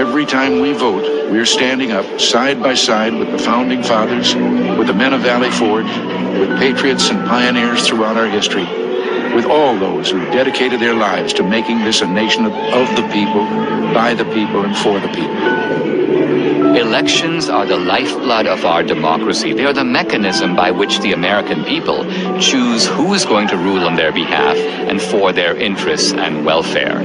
Every time we vote, we're standing up side by side with the founding fathers, with the men of Valley Forge, with patriots and pioneers throughout our history, with all those who dedicated their lives to making this a nation of the people, by the people, and for the people. Elections are the lifeblood of our democracy. They are the mechanism by which the American people choose who is going to rule on their behalf and for their interests and welfare.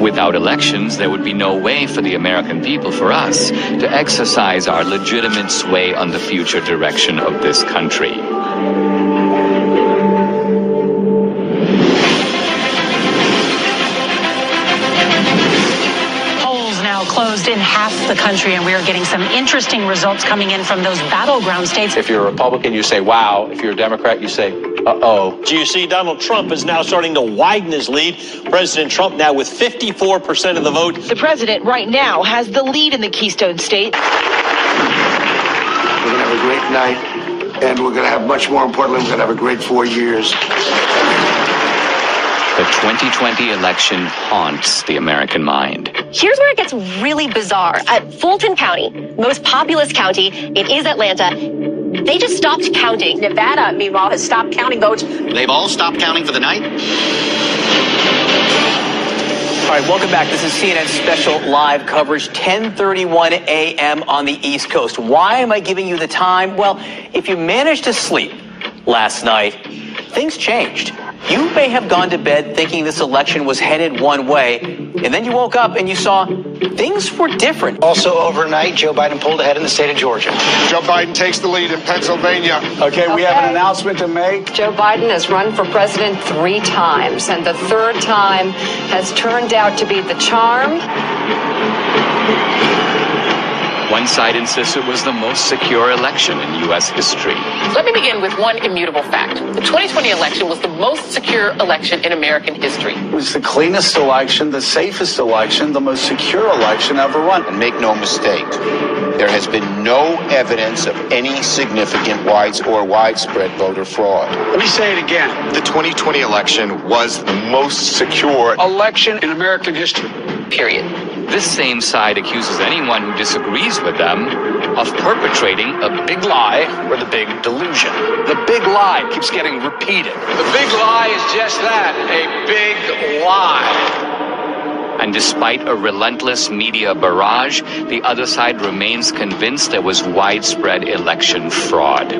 Without elections, there would be no way for the American people, for us, to exercise our legitimate sway on the future direction of this country. Closed in half the country, and we are getting some interesting results coming in from those battleground states. If you're a Republican, you say, wow. If you're a Democrat, you say, uh-oh. You see, Donald Trump is now starting to widen his lead. President Trump now with 54% of the vote. The president right now has the lead in the Keystone State. We're going to have a great night, and we're going to have, much more importantly, we're going to have a great 4 years. The 2020 election haunts the American mind. Here's where it gets really bizarre. At Fulton County, most populous county, it is Atlanta. They just stopped counting. Nevada, meanwhile, has stopped counting votes. They've all stopped counting for the night? All right, welcome back. This is CNN special live coverage, 10:31 a.m. on the East Coast. Why am I giving you the time? Well, if you managed to sleep last night, things changed. You may have gone to bed thinking this election was headed one way, and then you woke up and you saw things were different. Also overnight, Joe Biden pulled ahead in the state of Georgia. Joe Biden takes the lead in Pennsylvania. Okay, we have an announcement to make. Joe Biden has run for president 3 times, and the third time has turned out to be the charm. One side insists it was the most secure election in U.S. history. Let me begin with one immutable fact. The 2020 election was the most secure election in American history. It was the cleanest election, the safest election, the most secure election ever run. And make no mistake, there has been no evidence of any significant widespread voter fraud. Let me say it again. The 2020 election was the most secure election in American history. Period. This same side accuses anyone who disagrees with them of perpetrating a big lie or the big delusion. The big lie keeps getting repeated. The big lie is just that, a big lie. And despite a relentless media barrage, the other side remains convinced there was widespread election fraud.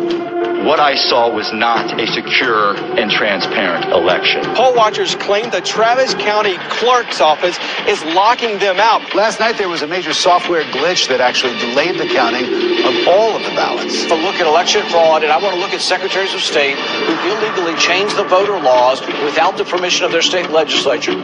What I saw was not a secure and transparent election. Poll watchers claim the Travis County Clerk's Office is locking them out. Last night there was a major software glitch that actually delayed the counting of all of the ballots. To look at election fraud, and I want to look at secretaries of state who illegally changed the voter laws without the permission of their state legislature.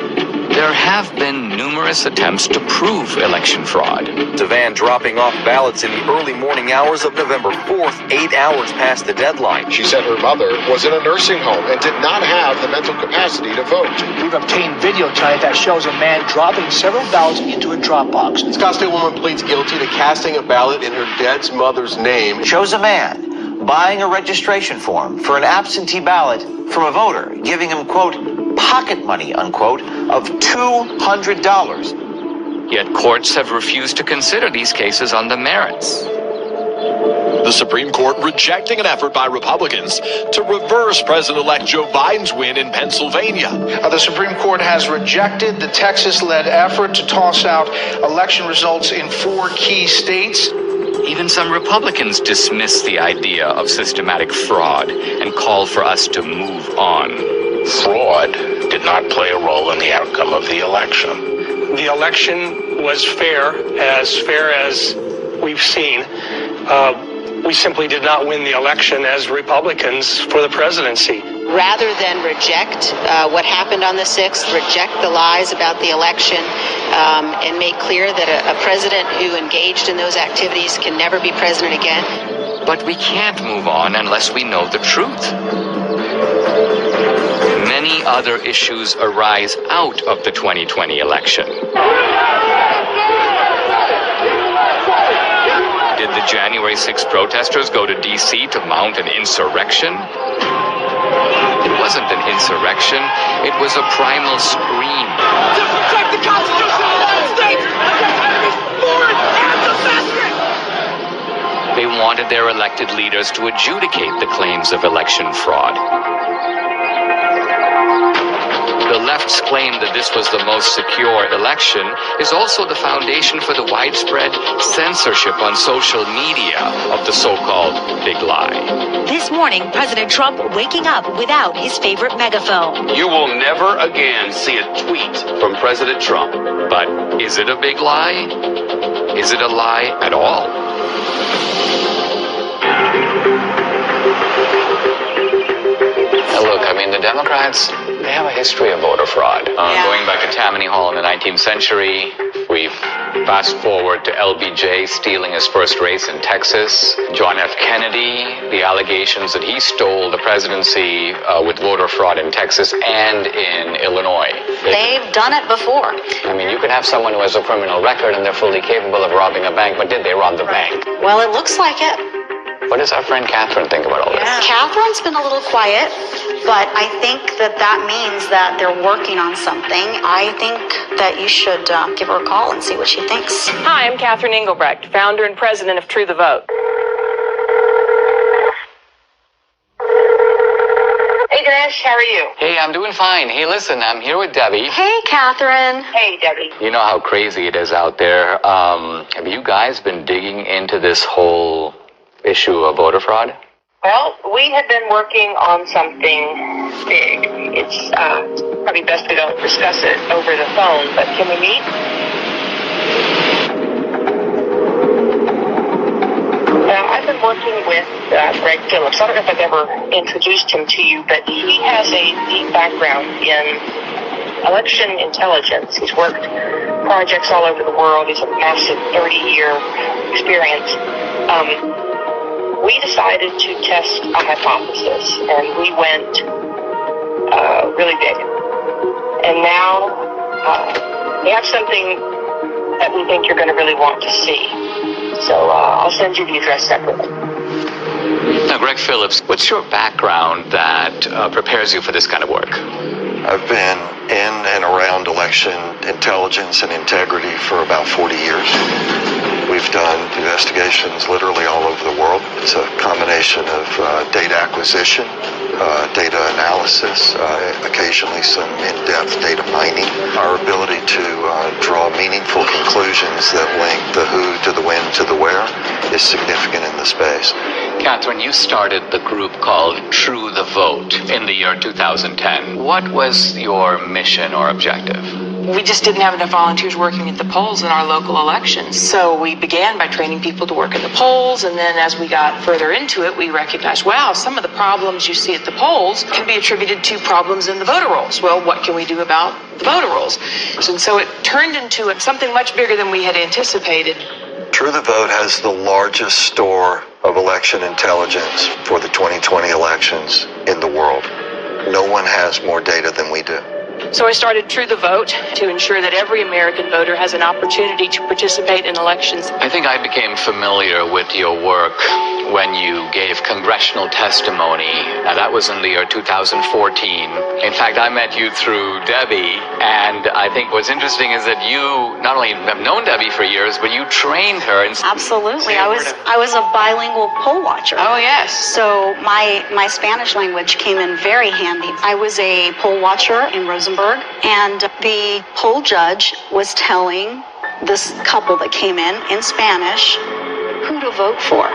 There have been numerous attempts to prove election fraud. Devan dropping off ballots in the early morning hours of November 4th, 8 hours past the deadline. She said her mother was in a nursing home and did not have the mental capacity to vote. We've obtained video tonight that shows a man dropping several ballots into a drop box. Scottsdale woman pleads guilty to casting a ballot in her dead mother's name. Shows a man buying a registration form for an absentee ballot from a voter, giving him, quote, pocket money, unquote, of $200. Yet courts have refused to consider these cases on the merits. The Supreme Court rejecting an effort by Republicans to reverse President-elect Joe Biden's win in Pennsylvania. The Supreme Court has rejected the Texas-led effort to toss out election results in 4 key states. Even some Republicans dismiss the idea of systematic fraud and call for us to move on. Fraud did not play a role in the outcome of the election. The election was fair as we've seen. We simply did not win the election as Republicans for the presidency. Rather than reject what happened on the 6th, reject the lies about the election, and make clear that a president who engaged in those activities can never be president again. But we can't move on unless we know the truth. Many other issues arise out of the 2020 election. Did the January 6th protesters go to D.C. to mount an insurrection? It wasn't an insurrection, it was a primal scream. To protect the Constitution of the United States against enemies, foreign and domestic! They wanted their elected leaders to adjudicate the claims of election fraud. The left's claim that this was the most secure election is also the foundation for the widespread censorship on social media of the so-called big lie. This morning, President Trump waking up without his favorite megaphone. You will never again see a tweet from President Trump. But is it a big lie? Is it a lie at all? Look, I mean, the Democrats, they have a history of voter fraud. Going back to Tammany Hall in the 19th century, we've fast forward to LBJ stealing his first race in Texas, John F. Kennedy, the allegations that he stole the presidency with voter fraud in Texas and in Illinois. They've done it before. I mean, you could have someone who has a criminal record and they're fully capable of robbing a bank, but did they rob the bank? Well, it looks like it. What does our friend Catherine think about all this? Catherine's been a little quiet, but I think that means that they're working on something. I think that you should give her a call and see what she thinks. Hi, I'm Catherine Engelbrecht, founder and president of True the Vote. Hey, Dinesh, how are you? Hey, I'm doing fine. Hey, listen, I'm here with Debbie. Hey, Catherine. Hey, Debbie. You know how crazy it is out there. Have you guys been digging into this whole issue of voter fraud? Well, we have been working on something big. It's probably best we don't discuss it over the phone, but can we meet? I've been working with Greg Phillips. I don't know if I've ever introduced him to you, but he has a deep background in election intelligence. He's worked projects all over the world. He's a massive 30-year experience. We decided to test a hypothesis, and we went really big. And now we have something that we think you're going to really want to see. So I'll send you the address separately. Now, Greg Phillips, what's your background that prepares you for this kind of work? I've been in and around election intelligence and integrity for about 40 years. We've done investigations literally all over the world. It's a combination of data acquisition, data analysis, occasionally some in-depth data mining. Our ability to draw meaningful conclusions that link the who to the when to the where is significant in the space. Catherine, you started the group called True the Vote in the year 2010. What was your mission or objective? We just didn't have enough volunteers working at the polls in our local elections. So we began by training people to work at the polls, and then as we got further into it, we recognized, wow, some of the problems you see at the polls can be attributed to problems in the voter rolls. Well, what can we do about the voter rolls? And so it turned into something much bigger than we had anticipated. True the Vote has the largest store of election intelligence for the 2020 elections in the world. No one has more data than we do. So I started True the Vote to ensure that every American voter has an opportunity to participate in elections. I think I became familiar with your work when you gave congressional testimony. Now, that was in the year 2014. In fact, I met you through Debbie, and I think what's interesting is that you not only have known Debbie for years, but you trained her. Absolutely. I was a bilingual poll watcher. Oh, yes. So my Spanish language came in very handy. I was a poll watcher in Rosenberg, and the poll judge was telling this couple that came in Spanish who to vote for.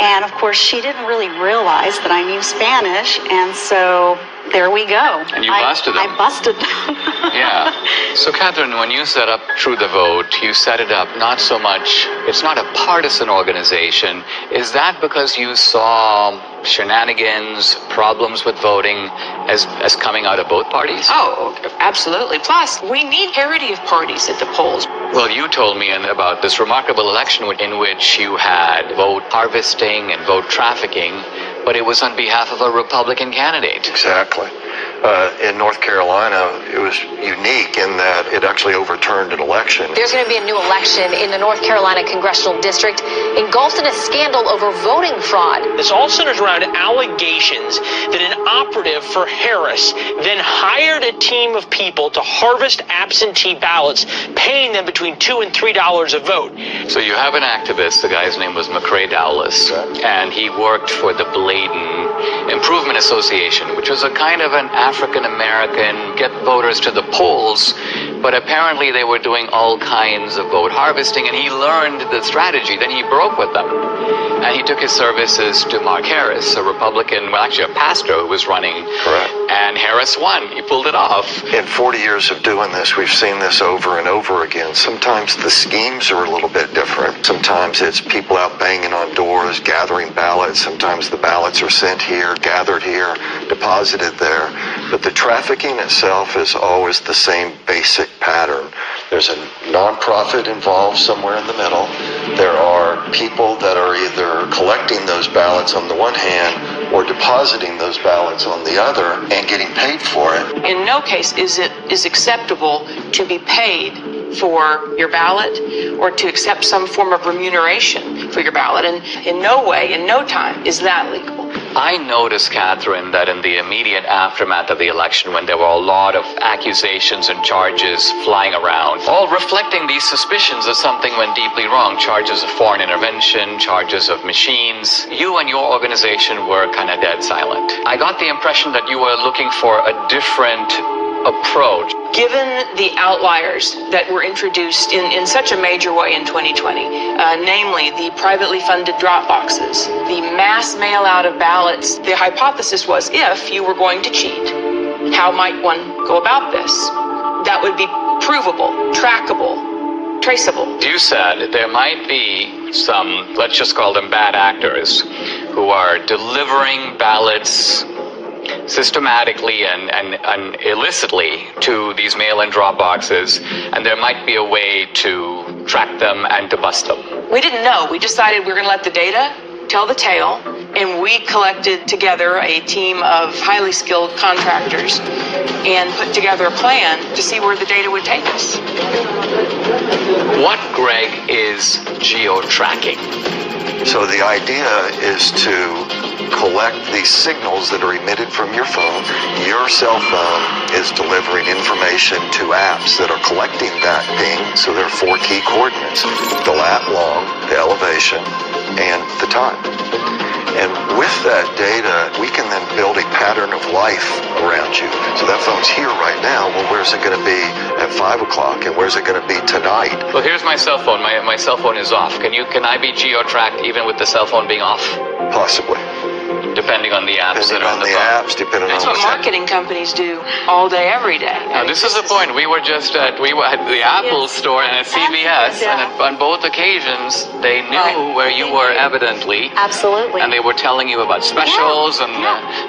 And of course, she didn't really realize that I knew Spanish, and so there we go. And you busted them. I busted them. Yeah. So, Catherine, when you set up True the Vote, you set it up not so much, it's not a partisan organization. Is that because you saw shenanigans, problems with voting as coming out of both parties? Oh, absolutely. Plus, we need parity of parties at the polls. Well, you told me about this remarkable election in which you had vote harvesting and vote trafficking, but it was on behalf of a Republican candidate. Exactly. In North Carolina, it was unique in that it actually overturned an election. There's going to be a new election in the North Carolina congressional district engulfed in a scandal over voting fraud. This all centers around allegations that an operative for Harris then hired a team of people to harvest absentee ballots, paying them between $2 and $3 a vote. So you have an activist, the guy's name was McCrae Dowless, and he worked for the Bladen Improvement Association, which was a kind of an African-American get voters to the polls, but apparently they were doing all kinds of vote harvesting, and he learned the strategy. Then he broke with them, and he took his services to Mark Harris, a Republican, well, actually a pastor who was running. Correct. And Harris won. He pulled it off. In 40 years of doing this, we've seen this over and over again. Sometimes the schemes are a little bit different. Sometimes it's people out banging on doors, gathering ballots. Sometimes the ballots are sent here, gathered here, deposited there. But the trafficking itself is always the same basic pattern. There's a nonprofit involved somewhere in the middle. There are people that are either collecting those ballots on the one hand or depositing those ballots on the other and getting paid for it. In no case is it acceptable to be paid for your ballot or to accept some form of remuneration for your ballot. And in no way, in no time, is that legal. I noticed, Catherine, that in the immediate aftermath of the election, when there were a lot of accusations and charges flying around, all reflecting these suspicions that something went deeply wrong, charges of foreign intervention, charges of machines, you and your organization were kind of dead silent. I got the impression that you were looking for a different approach. Given the outliers that were introduced in such a major way in 2020, namely the privately funded drop boxes, the mass mail out of ballots, the hypothesis was if you were going to cheat, how might one go about this? That would be provable, trackable, traceable. You said there might be some, let's just call them bad actors, who are delivering ballots systematically and illicitly to these mail-in drop boxes, and there might be a way to track them and to bust them. We didn't know. We decided we were going to let the data tell the tale, and we collected together a team of highly skilled contractors and put together a plan to see where the data would take us. What, Greg, is geo-tracking? So the idea is to collect these signals that are emitted from your phone. Your cell phone is delivering information to apps that are collecting that ping. So there are 4 key coordinates: the lat long, the elevation, and the time. And with that data, we can then build a pattern of life around you. So that phone's here right now. Well, where's it going to be at 5 o'clock? And where's it going to be tonight? Well, here's my cell phone. My cell phone is off. Can I be geo-tracked even with the cell phone being off? Possibly. Depending on the apps that are on the phone. Depending That's on what marketing companies do all day, every day. Now, this is the point. We were at the Apple store and at CVS, and on both occasions, they knew where you were evidently. Absolutely. And they were telling you about specials, and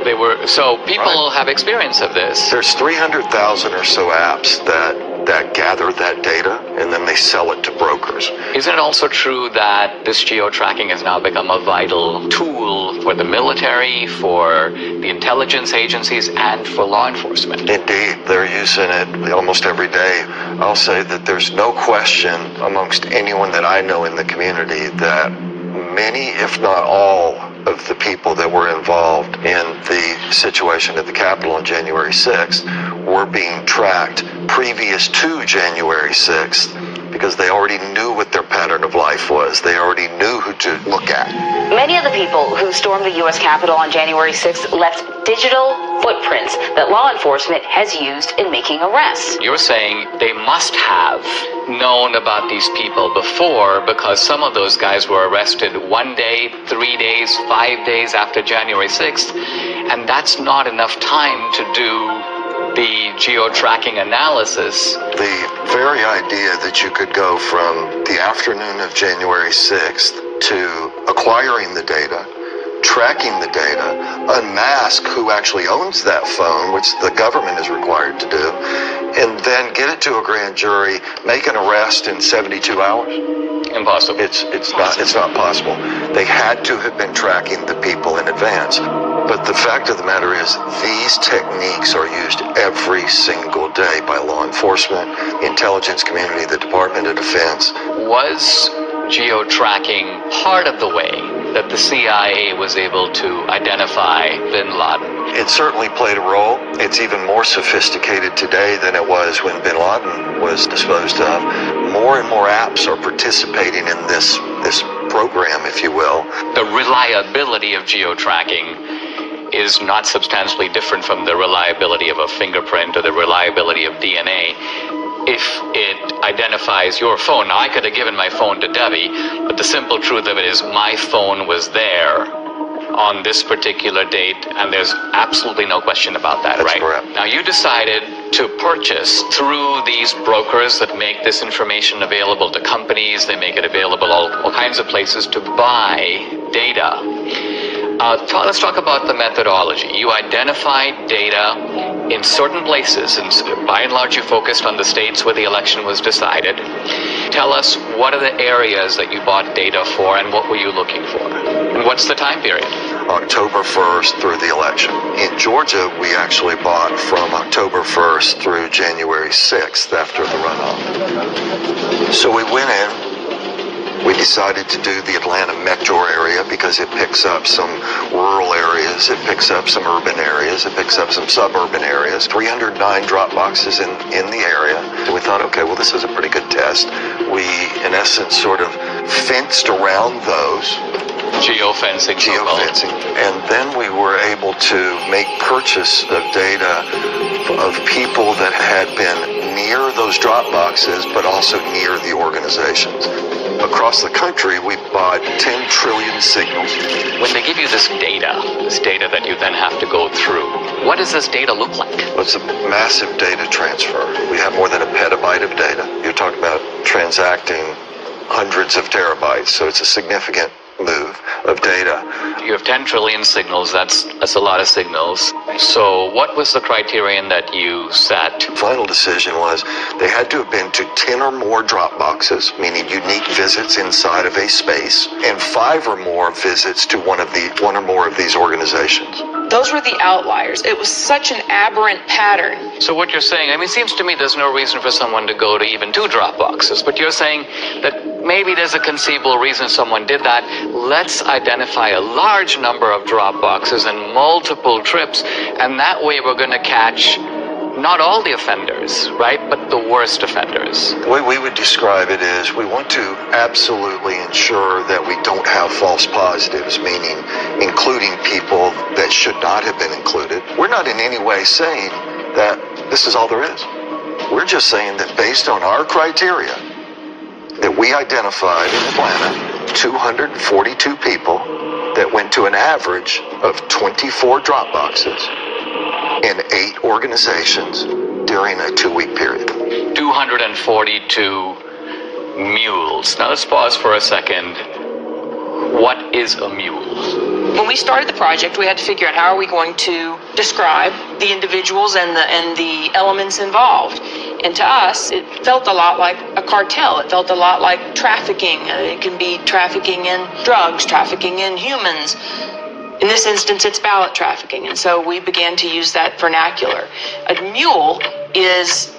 they were, so people have experience of this. There's 300,000 or so apps that gather that data, and then they sell it to brokers. Isn't it also true that this geo-tracking has now become a vital tool for the military, for the intelligence agencies, and for law enforcement? Indeed, they're using it almost every day. I'll say that there's no question amongst anyone that I know in the community that many, if not all, of the people that were involved in the situation at the Capitol on January 6th were being tracked previous to January 6th because they already knew what their pattern of life was. They already knew who to look at. Many of the people who stormed the U.S. Capitol on January 6th left digital footprints that law enforcement has used in making arrests. You're saying they must have known about these people before because some of those guys were arrested 1 day, 3 days, 5 days after January 6th, and that's not enough time to do the geo-tracking analysis. The very idea that you could go from the afternoon of January 6th to acquiring the data, tracking the data, unmask who actually owns that phone, which the government is required to do, and then get it to a grand jury, make an arrest in 72 hours. Impossible. It's not possible. They had to have been tracking the people in advance. But the fact of the matter is, these techniques are used every single day by law enforcement, the intelligence community, the Department of Defense. Was geo-tracking part of the way that the CIA was able to identify bin Laden? It certainly played a role. It's even more sophisticated today than it was when bin Laden was disposed of. More and more apps are participating in this program, if you will. The reliability of geo-tracking is not substantially different from the reliability of a fingerprint or the reliability of DNA. If it identifies your phone, now I could have given my phone to Debbie, but the simple truth of it is my phone was there on this particular date, and there's absolutely no question about that. That's right? Correct. Now you decided to purchase through these brokers that make this information available to companies, they make it available all kinds of places to buy data. Let's talk about the methodology. You identified data in certain places, and by and large you focused on the states where the election was decided. Tell us, what are the areas that you bought data for, and what were you looking for? And what's the time period? October 1st through the election. In Georgia, we actually bought from October 1st through January 6th after the runoff. So we went in. We decided to do the Atlanta metro area because it picks up some rural areas, it picks up some urban areas, it picks up some suburban areas. 309 drop boxes in the area. So we thought, okay, well, this is a pretty good test. We, in essence, sort of fenced around those. Geofencing. And then we were able to make purchase of data of people that had been near those drop boxes, but also near the organizations. Across the country, we bought 10 trillion signals. When they give you this data that you then have to go through, what does this data look like? Well, it's a massive data transfer. We have more than a petabyte of data. You're talking about transacting hundreds of terabytes, so it's a significant move of data. You have 10 trillion signals. That's a lot of signals. So what was the criterion that you set? Final decision was they had to have been to 10 or more drop boxes, meaning unique visits inside of a space, and 5 or more visits to one or more of these organizations. Those were the outliers. It was such an aberrant pattern. So what you're saying, I mean, it seems to me there's no reason for someone to go to even 2 drop boxes, but you're saying that maybe there's a conceivable reason someone did that. Let's identify a large number of drop boxes and multiple trips, and that way we're going to catch not all the offenders, right, but the worst offenders. The way we would describe it is we want to absolutely ensure that we don't have false positives, meaning including people that should not have been included. We're not in any way saying that this is all there is. We're just saying that based on our criteria that we identified in Atlanta, 242 people that went to an average of 24 drop boxes in 8 organizations during a 2-week period. 242 mules. Now let's pause for a second. What is a mule? When we started the project, we had to figure out how are we going to describe the individuals and the elements involved. And to us, it felt a lot like a cartel. It felt a lot like trafficking. It can be trafficking in drugs, trafficking in humans. In this instance, it's ballot trafficking. And so we began to use that vernacular. A mule is,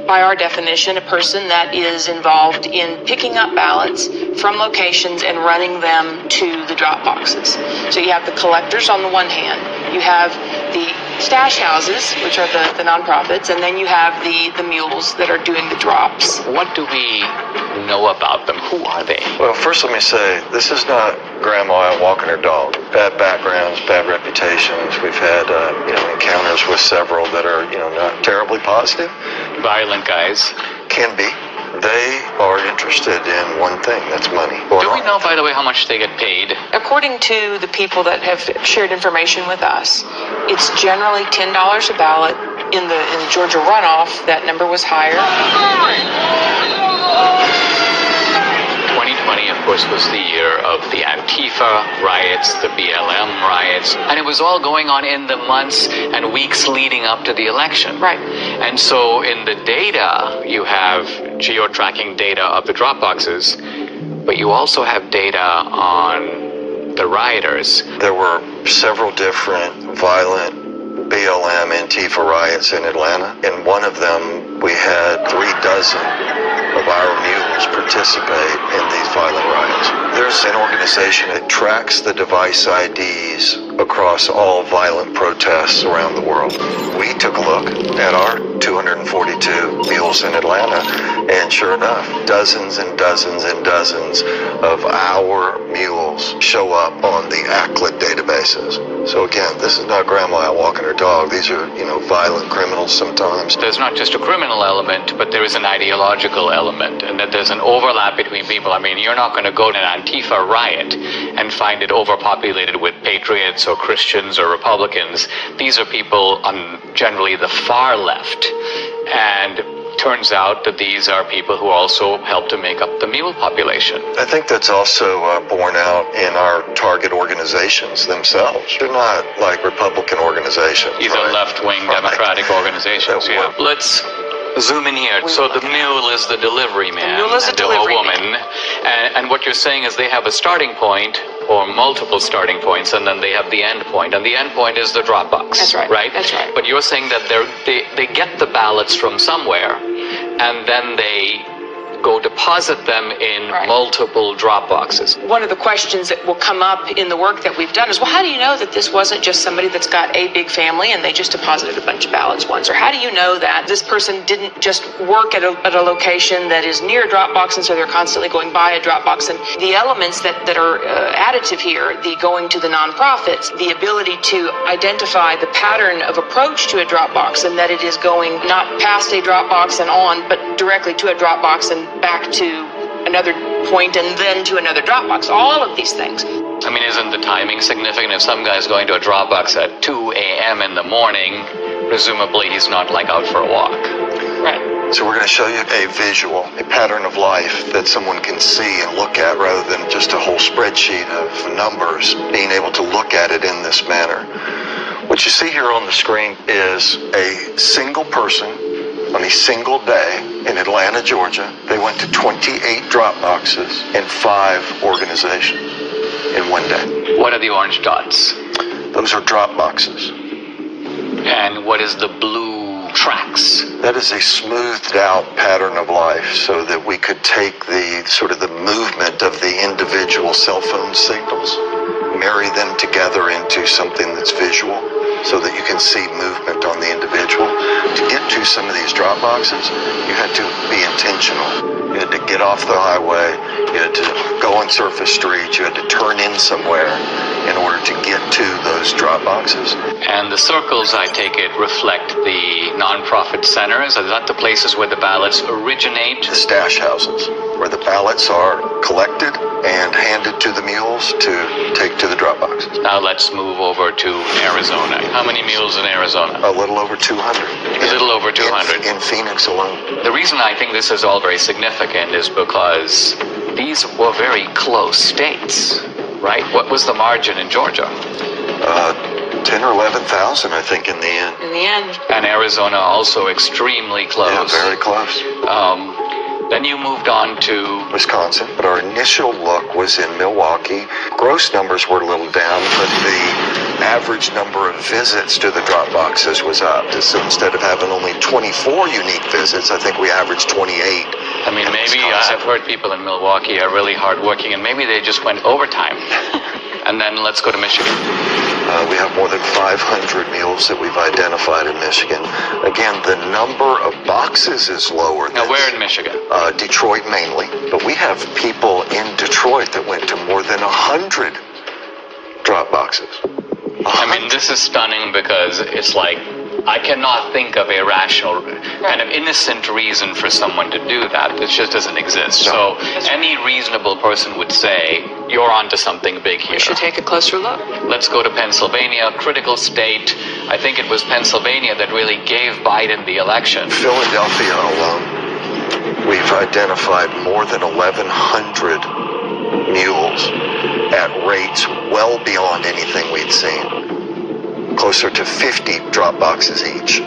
by our definition, a person that is involved in picking up ballots from locations and running them to the drop boxes. So you have the collectors on the one hand, you have the stash houses, which are the nonprofits, and then you have the mules that are doing the drops. What do we know about them? Who are they? Well, first let me say, this is not grandma out walking her dog. Bad backgrounds, bad reputations. We've had encounters with several that are not terribly positive. Violent guys. Can be. They are interested in one thing, that's money. Do we know, by the way, how much they get paid? According to the people that have shared information with us, it's generally $10 a ballot. In the Georgia runoff, that number was higher. 2020, of course, was the year of the Antifa riots, the BLM riots, and it was all going on in the months and weeks leading up to the election. Right. And so in the data, you have geo-tracking data of the drop boxes, but you also have data on the rioters. There were several different violent BLM Antifa riots in Atlanta. In one of them, we had 36 of our mules participate in these violent riots. There's an organization that tracks the device IDs across all violent protests around the world. We took a look at our 242 mules in Atlanta, and sure enough, dozens and dozens and dozens of our mules show up on the ACLED databases. So again, this is not grandma out walking her dog. These are, violent criminals sometimes. There's not just a criminal element, but there is an ideological element, and that there's an overlap between people. I mean, you're not going to go to an Antifa riot and find it overpopulated with patriots or Christians or Republicans. These are people on generally the far left, and turns out that these are people who also help to make up the mule population. I think that's also borne out in our target organizations themselves. They're not like Republican organizations. These are left-wing Democratic organizations, yeah. Let's zoom in here. So the mule is the delivery man, the mule is a delivery woman, and what you're saying is they have a starting point or multiple starting points, and then they have the end point, and the end point is the drop box. That's right. Right. That's right. But you're saying that they get the ballots from somewhere, and then they go deposit them in multiple drop boxes. One of the questions that will come up in the work that we've done is, well, how do you know that this wasn't just somebody that's got a big family and they just deposited a bunch of ballots once? Or how do you know that this person didn't just work at a location that is near a drop box, and so they're constantly going by a drop box? And the elements that are additive here, the going to the nonprofits, the ability to identify the pattern of approach to a drop box, and that it is going not past a drop box and on, but directly to a drop box and back to another point and then to another drop box. All of these things. I mean, isn't the timing significant? If some guy's going to a drop box at 2 a.m. in the morning, presumably he's not out for a walk. Right. So we're going to show you a visual, a pattern of life that someone can see and look at rather than just a whole spreadsheet of numbers, being able to look at it in this manner. What you see here on the screen is a single person on a single day in Atlanta, Georgia. They went to 28 drop boxes in 5 organizations in one day. What are the orange dots? Those are drop boxes. And what is the blue tracks? That is a smoothed out pattern of life so that we could take the movement of the individual cell phone signals, marry them together into something that's visual, so that you can see movement on the individual. To get to some of these drop boxes, you had to be intentional. You had to get off the highway, you had to go on surface streets, you had to turn in somewhere in order to get to those drop boxes. And the circles, I take it, reflect the nonprofit centers? Are that the places where the ballots originate? The stash houses, where the ballots are collected and handed to the mules to take to the drop boxes. Now let's move over to Arizona. How many mules in Arizona? A little over 200. A little over 200. In Phoenix alone. The reason I think this is all very significant is because these were very close states, right? What was the margin in Georgia? 10 or 11,000, I think, in the end. In the end. And Arizona also extremely close. Yeah, very close. Then you moved on to Wisconsin, but our initial look was in Milwaukee. Gross numbers were a little down, but the average number of visits to the drop boxes was up. So instead of having only 24 unique visits, I think we averaged 28. I mean, maybe I've heard people in Milwaukee are really hardworking, and maybe they just went overtime. And then let's go to Michigan. We have more than 500 mules that we've identified in Michigan. Again, the number of boxes is lower. Now, where in Michigan? Detroit mainly. But we have people in Detroit that went to more than 100 drop boxes. I mean, this is stunning because it's like, I cannot think of a rational, kind of innocent reason for someone to do that. It just doesn't exist. No. So any reasonable person would say, you're onto something big here. We should take a closer look. Let's go to Pennsylvania, critical state. I think it was Pennsylvania that really gave Biden the election. Philadelphia alone, we've identified more than 1,100 mules at rates well beyond anything we'd seen. Closer to 50 drop boxes each.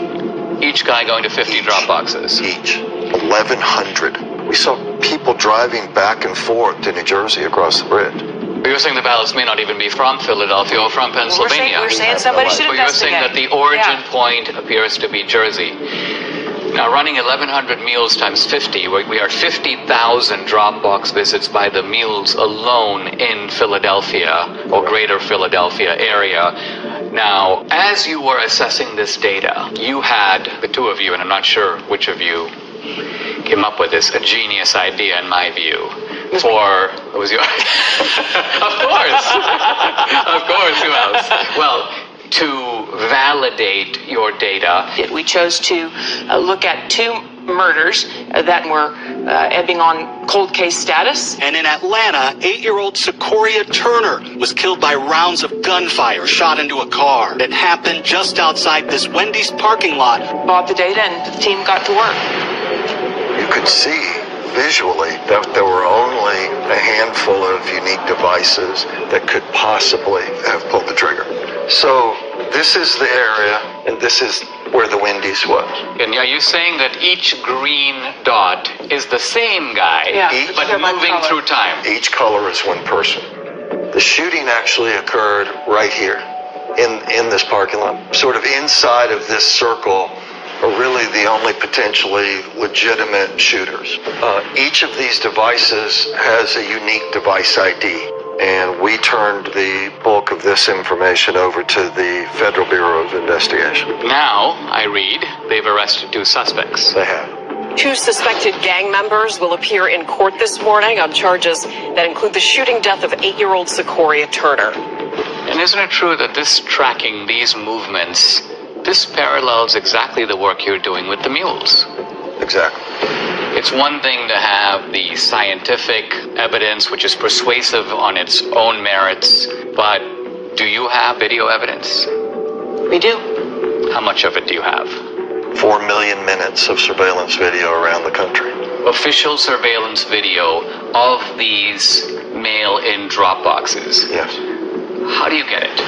Each guy going to 50 drop boxes? Each. 1,100. We saw people driving back and forth to New Jersey across the bridge. You're saying the ballots may not even be from Philadelphia or from Pennsylvania. We're saying somebody should But you're saying investigate. that the origin point appears to be Jersey. Now, running 1,100 mules times 50, we are 50,000 drop-box visits by the mules alone in Philadelphia or greater Philadelphia area. Now, as you were assessing this data, you had, the two of you, and I'm not sure which of you came up with this, a genius idea in my view. It was your... Of course. Of course, who else? Well, to validate your data. We chose to look at two murders that were ebbing on cold case status. And in Atlanta, 8-year-old Secoria Turner was killed by rounds of gunfire shot into a car. It happened just outside this Wendy's parking lot. Bought the data and the team got to work. You could see visually that there were only a handful of unique devices that could possibly have pulled the trigger. So this is the area, and this is where the Wendy's was. And are you saying that each green dot is the same guy, but moving through time? Each color is one person. The shooting actually occurred right here in this parking lot. Sort of inside of this circle are really the only potentially legitimate shooters. Each of these devices has a unique device ID. And we turned the bulk of this information over to the Federal Bureau of Investigation. Now, I read, they've arrested 2 suspects. They have. 2 suspected gang members will appear in court this morning on charges that include the shooting death of 8-year-old Secoria Turner. And isn't it true that this tracking, these movements, this parallels exactly the work you're doing with the mules? Exactly. It's one thing to have the scientific evidence, which is persuasive on its own merits, but do you have video evidence? We do. How much of it do you have? 4 million minutes of surveillance video around the country. Official surveillance video of these mail-in drop boxes? Yes. How do you get it?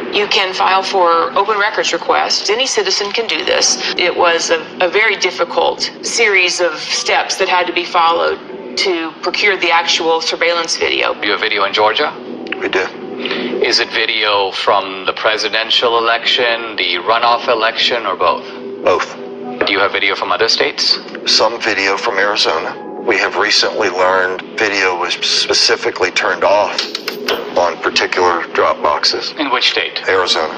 You can file for open records requests. Any citizen can do this. It was a very difficult series of steps that had to be followed to procure the actual surveillance video. Do you have video in Georgia? We do. Is it video from the presidential election, the runoff election, or both? Both. Do you have video from other states? Some video from Arizona. We have recently learned video was specifically turned off on particular drop boxes. In which state? Arizona.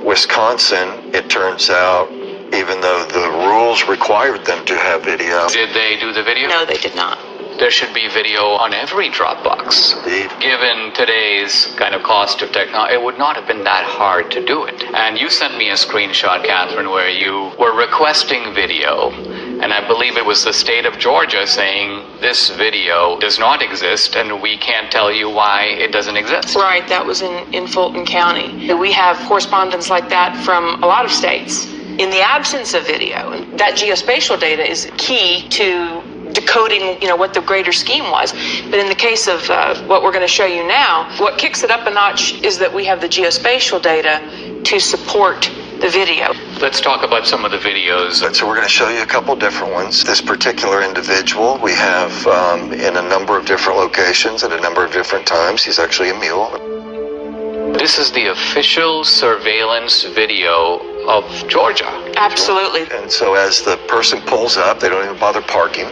Wisconsin, it turns out, even though the rules required them to have video. Did they do the video? No, they did not. There should be video on every Dropbox. Indeed. Given today's kind of cost of technology, it would not have been that hard to do it. And you sent me a screenshot, Catherine, where you were requesting video, and I believe it was the state of Georgia saying this video does not exist, and we can't tell you why it doesn't exist. Right, that was in Fulton County. We have correspondence like that from a lot of states. In the absence of video, that geospatial data is key to decoding, what the greater scheme was. But in the case of what we're going to show you now, what kicks it up a notch is that we have the geospatial data to support the video. Let's talk about some of the videos. So we're going to show you a couple different ones. This particular individual we have in a number of different locations at a number of different times. He's actually a mule. This is the official surveillance video of Georgia. Absolutely. And so as the person pulls up, they don't even bother parking.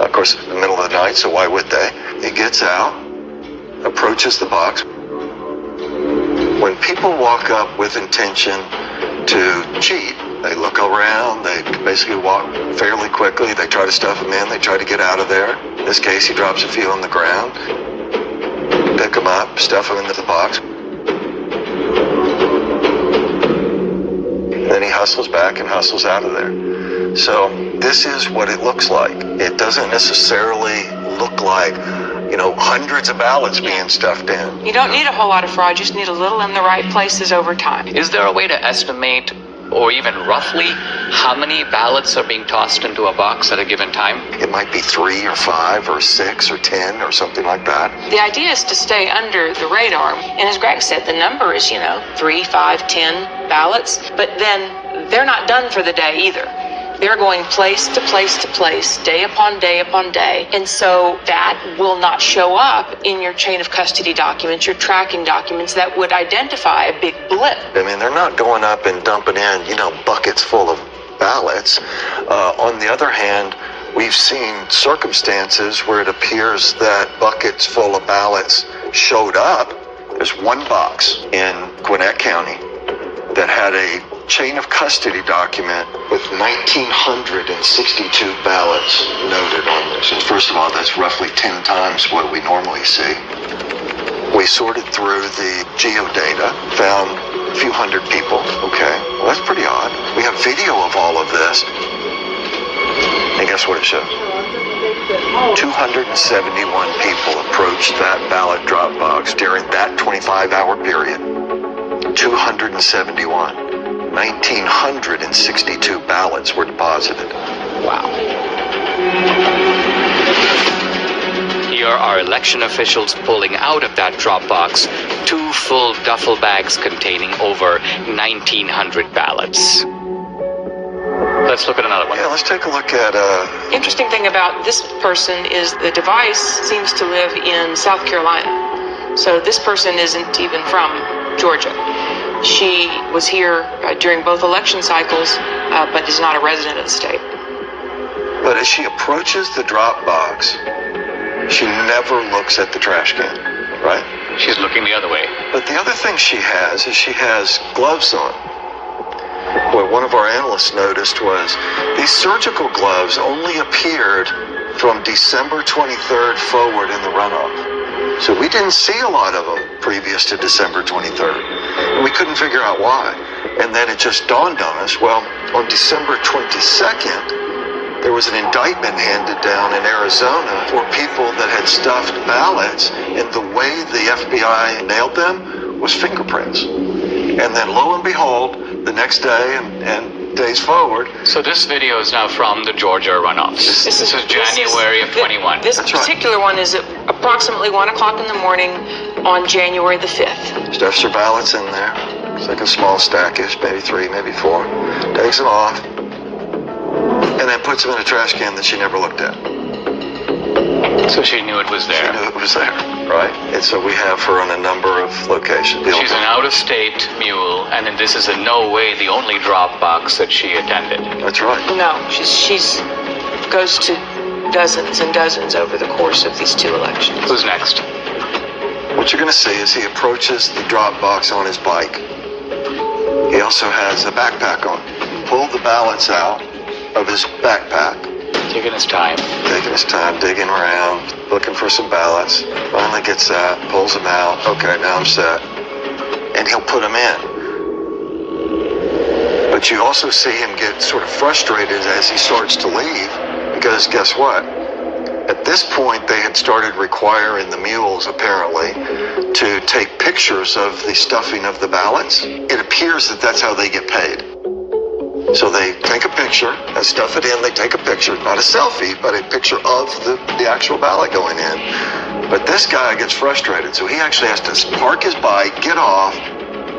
Of course, it's the middle of the night, so why would they? He gets out, approaches the box. When people walk up with intention to cheat, they look around, they basically walk fairly quickly, they try to stuff them in, they try to get out of there. In this case, he drops a few on the ground, pick them up, stuff them into the box. And then he hustles back and hustles out of there. So this is what it looks like. It doesn't necessarily look like, hundreds of ballots being stuffed in. You don't need a whole lot of fraud, you just need a little in the right places over time. Is there a way to estimate, or even roughly, how many ballots are being tossed into a box at a given time? It might be 3 or 5 or 6 or 10 or something like that. The idea is to stay under the radar. And as Greg said, the number is, 3, 5, 10 ballots. But then they're not done for the day either. They're going place to place to place, day upon day upon day. And so that will not show up in your chain of custody documents, your tracking documents that would identify a big blip. I mean, they're not going up and dumping in, buckets full of ballots. On the other hand, we've seen circumstances where it appears that buckets full of ballots showed up. There's one box in Gwinnett County that had a chain of custody document with 1,962 ballots noted on this. And first of all, that's roughly 10 times what we normally see. We sorted through the geodata, found a few hundred people. Okay, well, that's pretty odd. We have video of all of this. And guess what it shows? 271 people approached that ballot drop box during that 25-hour period. 271. 1,962 ballots were deposited. Wow. Here are election officials pulling out of that drop box 2 full duffel bags containing over 1,900 ballots. Let's look at another one. Yeah, let's take a look at... Interesting thing about this person is the device seems to live in South Carolina. So this person isn't even from Georgia. She was here during both election cycles, but is not a resident of the state. But as she approaches the drop box, she never looks at the trash can, right? She's looking the other way. But the other thing she has is she has gloves on. What one of our analysts noticed was these surgical gloves only appeared from December 23rd forward in the runoff. So we didn't see a lot of them previous to December 23rd. And we couldn't figure out why. And then it just dawned on us, well, on December 22nd, there was an indictment handed down in Arizona for people that had stuffed ballots, and the way the FBI nailed them was fingerprints. And then lo and behold, the next day and days forward. So this video is now from the Georgia runoffs. This is January of 21. This particular one is at approximately 1 o'clock in the morning on January the 5th. Stuffs her ballots in there. It's like a small stackish, maybe 3, maybe 4. Takes them off. And then puts them in a trash can that she never looked at. So she knew it was there. She knew it was there, right? And so we have her on a number of locations. She's an out-of-state mule, and this is in no way the only drop box that she attended. That's right. No, she's goes to dozens and dozens over the course of these 2 elections. Who's next? What you're going to see is he approaches the drop box on his bike. He also has a backpack on. Pulled the ballots out of his backpack. Taking his time, digging around, looking for some ballots. Finally gets that, pulls them out. Okay, now I'm set. And he'll put them in. But you also see him get sort of frustrated as he starts to leave, because guess what? At this point, they had started requiring the mules, apparently, to take pictures of the stuffing of the ballots. It appears that that's how they get paid. So they take a picture and stuff it in. They take a picture, not a selfie, but a picture of the actual ballot going in. But this guy gets frustrated, so he actually has to park his bike, get off.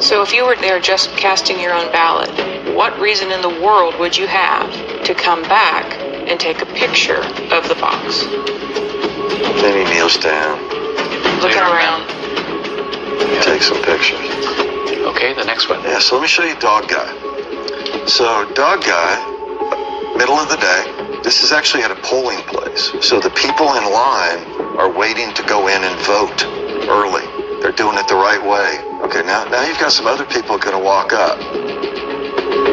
So if you were there just casting your own ballot, what reason in the world would you have to come back and take a picture of the box? Then he kneels down. Looking around. Takes some pictures. Okay, the next one. Yeah, so let me show you Dog Guy. So Dog Guy, middle of the day, this is actually at a polling place. So the people in line are waiting to go in and vote early. They're doing it the right way. Okay, now you've got some other people going to walk up.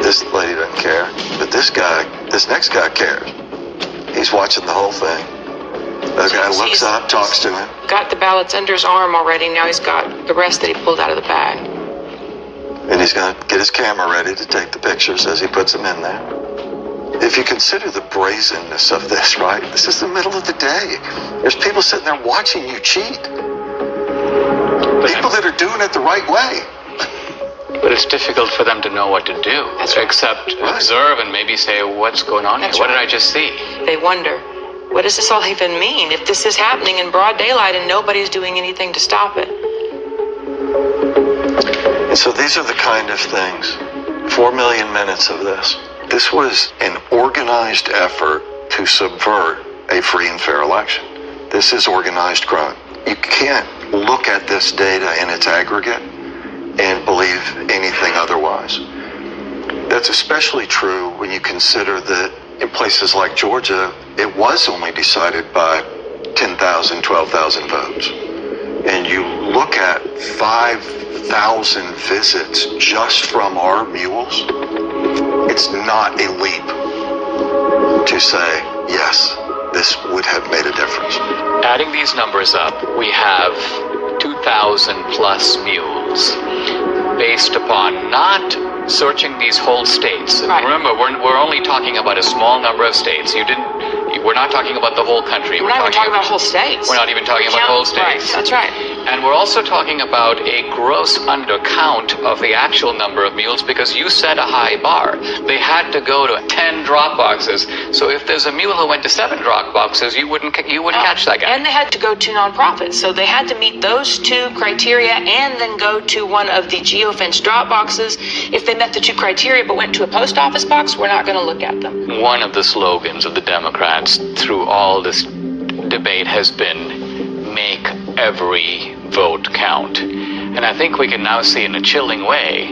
This lady doesn't care, but this next guy cares. He's watching the whole thing. The guy looks up, talks to him. Got the ballots under his arm already. Now he's got the rest that he pulled out of the bag. And he's going to get his camera ready to take the pictures as he puts them in there. If you consider the brazenness of this, right? This is the middle of the day. There's people sitting there watching you cheat. People that are doing it the right way. But it's difficult for them to know what to do, except observe and maybe say, what's going on here? What did I just see? They wonder, what does this all even mean if this is happening in broad daylight and nobody's doing anything to stop it? And so these are the kind of things, 4 million minutes of this, This was an organized effort to subvert a free and fair election. This is organized crime. You can't look at this data in its aggregate and believe anything otherwise. That's especially true when you consider that in places like Georgia, it was only decided by 10,000, 12,000 votes. And you look at 5,000 visits just from our mules, it's not a leap to say, yes, this would have made a difference. Adding these numbers up, we have 2,000 plus mules based upon not searching these whole states. Right. Remember, we're only talking about a small number of states. We're not talking about the whole country. We're not even talking about whole states. We're not even talking about whole states. Right, that's right. And we're also talking about a gross undercount of the actual number of mules because you set a high bar. They had to go to 10 drop boxes. So if there's a mule who went to 7 drop boxes, you wouldn't catch that guy. And they had to go to nonprofits. So they had to meet those 2 criteria and then go to one of the geofence drop boxes. If they met the 2 criteria but went to a post office box, we're not going to look at them. One of the slogans of the Democrats through all this debate has been make every vote count. And I think we can now see in a chilling way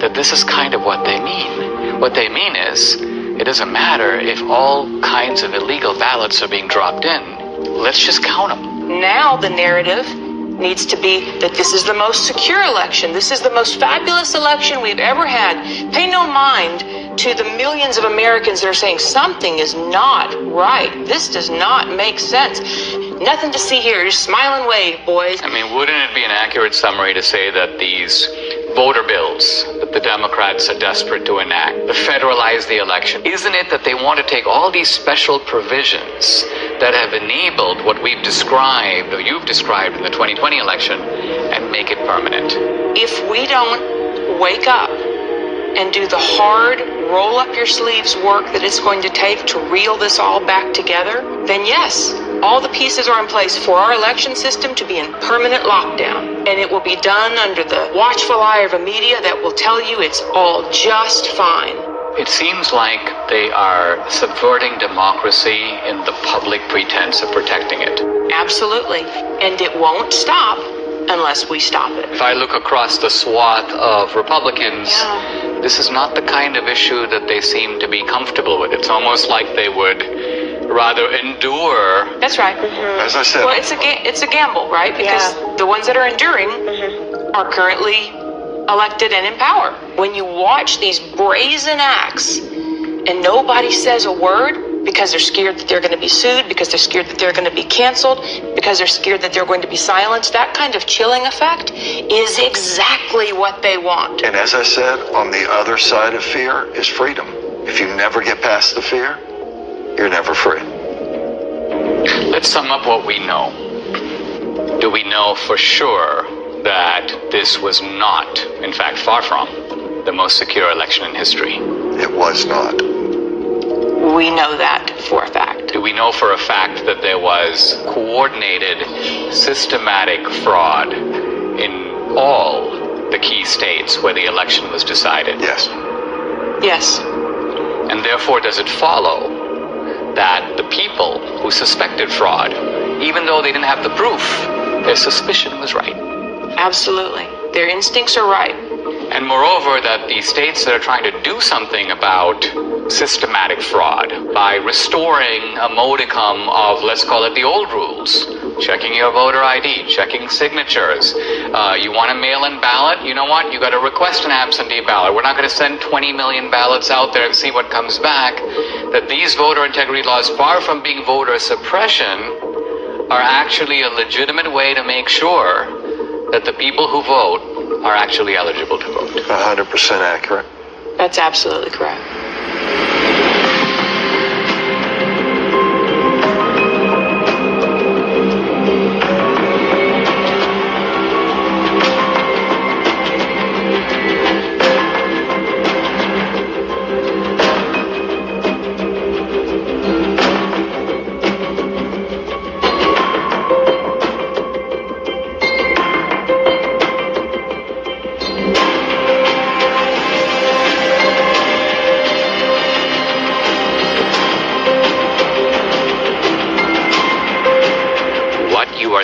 that this is kind of what they mean. What they mean is, it doesn't matter if all kinds of illegal ballots are being dropped in. Let's just count them. Now the narrative needs to be that this is the most secure election. This is the most fabulous election we've ever had. Pay no mind to the millions of Americans that are saying something is not right. This does not make sense. Nothing to see here. Just smile and wave, boys. I mean, wouldn't it be an accurate summary to say that these voter bills that the Democrats are desperate to enact, to federalize the election, isn't it that they want to take all these special provisions that have enabled what we've described, or you've described in the 2020 election, and make it permanent? If we don't wake up and do the hard, roll up your sleeves work that it's going to take to reel this all back together, then yes, all the pieces are in place for our election system to be in permanent lockdown. And it will be done under the watchful eye of a media that will tell you it's all just fine. It seems like they are subverting democracy in the public pretense of protecting it. Absolutely. And it won't stop unless we stop it. If I look across the swath of Republicans, this is not the kind of issue that they seem to be comfortable with. It's almost like they would rather endure. That's right. As I said, well, it's a gamble, right? Because the ones that are enduring are currently elected and in power. When you watch these brazen acts and nobody says a word because they're scared that they're going to be sued, because they're scared that they're going to be canceled, because they're scared that they're going to be silenced, that kind of chilling effect is exactly what they want. and as I said, on the other side of fear is freedom. If you never get past the fear, you're never free. Let's sum up what we know. Do we know for sure that this was not, in fact, far from, the most secure election in history? It was not. We know that for a fact. Do we know for a fact that there was coordinated, systematic fraud in all the key states where the election was decided? Yes. Yes. And therefore, does it follow that the people who suspected fraud, even though they didn't have the proof, their suspicion was right? Absolutely. Their instincts are right. And moreover, that the states that are trying to do something about systematic fraud by restoring a modicum of, let's call it the old rules, checking your voter ID, checking signatures. You want a mail-in ballot? You know what? You got to request an absentee ballot. We're not going to send 20 million ballots out there and see what comes back. That these voter integrity laws, far from being voter suppression, are actually a legitimate way to make sure that the people who vote are actually eligible to vote. 100% accurate. That's absolutely correct.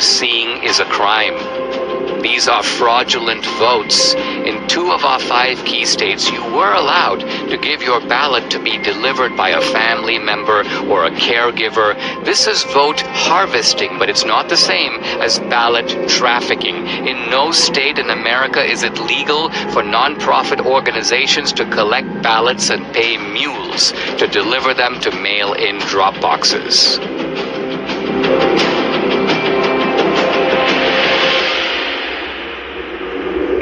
are seeing is a crime. These are fraudulent votes. In 2 of our 5 key states, you were allowed to give your ballot to be delivered by a family member or a caregiver. This is vote harvesting, but it's not the same as ballot trafficking. In no state in America is it legal for nonprofit organizations to collect ballots and pay mules to deliver them to mail-in drop boxes.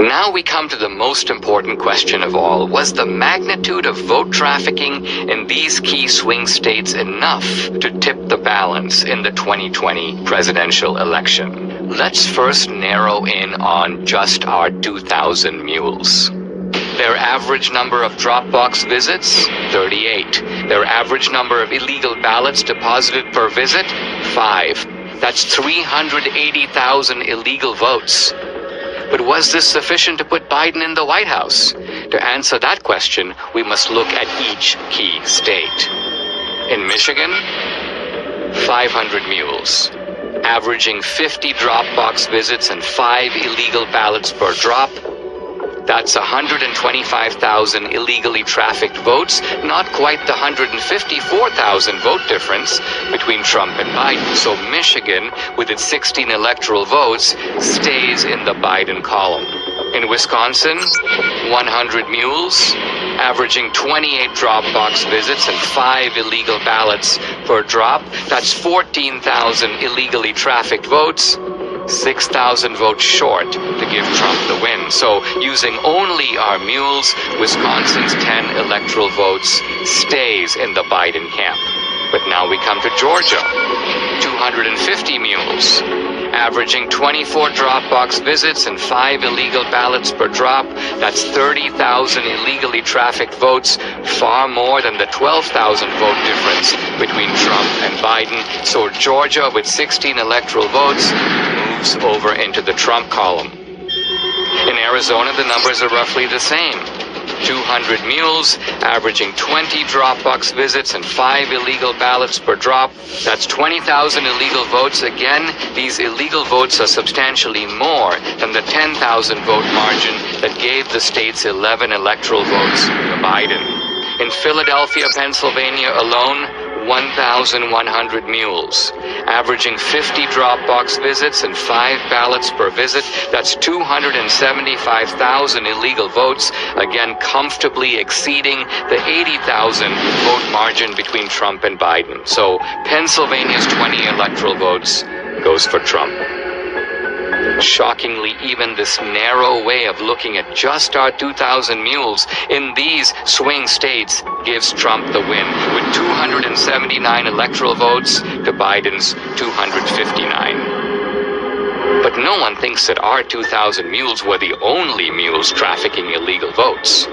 Now we come to the most important question of all. Was the magnitude of vote trafficking in these key swing states enough to tip the balance in the 2020 presidential election? Let's first narrow in on just our 2,000 mules. Their average number of Dropbox visits, 38. Their average number of illegal ballots deposited per visit, 5. That's 380,000 illegal votes. But was this sufficient to put Biden in the White House? To answer that question, we must look at each key state. In Michigan, 500 mules, averaging 50 Dropbox visits and 5 illegal ballots per drop. That's 125,000 illegally trafficked votes, not quite the 154,000 vote difference between Trump and Biden. So Michigan, with its 16 electoral votes, stays in the Biden column. In Wisconsin, 100 mules, averaging 28 Dropbox visits and 5 illegal ballots per drop. That's 14,000 illegally trafficked votes. 6,000 votes short to give Trump the win. So using only our mules, Wisconsin's 10 electoral votes stays in the Biden camp. But now we come to Georgia. 250 mules, averaging 24 Dropbox visits and 5 illegal ballots per drop. That's 30,000 illegally trafficked votes, far more than the 12,000 vote difference between Trump and Biden. So Georgia, with 16 electoral votes, moves over into the Trump column. In Arizona, the numbers are roughly the same. 200 mules, averaging 20 Dropbox visits and 5 illegal ballots per drop. That's 20,000 illegal votes. Again, these illegal votes are substantially more than the 10,000 vote margin that gave the state's 11 electoral votes to Biden. In Philadelphia, Pennsylvania alone, 1,100 mules, averaging 50 Dropbox visits and 5 ballots per visit. That's 275,000 illegal votes, again comfortably exceeding the 80,000 vote margin between Trump and Biden. So Pennsylvania's 20 electoral votes goes for Trump. Shockingly, even this narrow way of looking at just our 2,000 mules in these swing states gives Trump the win, with 279 electoral votes to Biden's 259. But no one thinks that our 2,000 mules were the only mules trafficking illegal votes.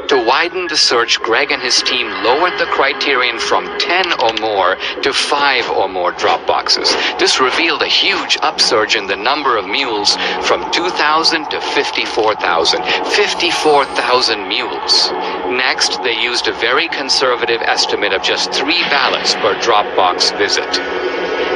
To widen the search, Greg and his team lowered the criterion from 10 or more to 5 or more drop boxes. This revealed a huge upsurge in the number of mules from 2,000 to 54,000. 54,000 mules. Next, they used a very conservative estimate of just 3 ballots per drop box visit.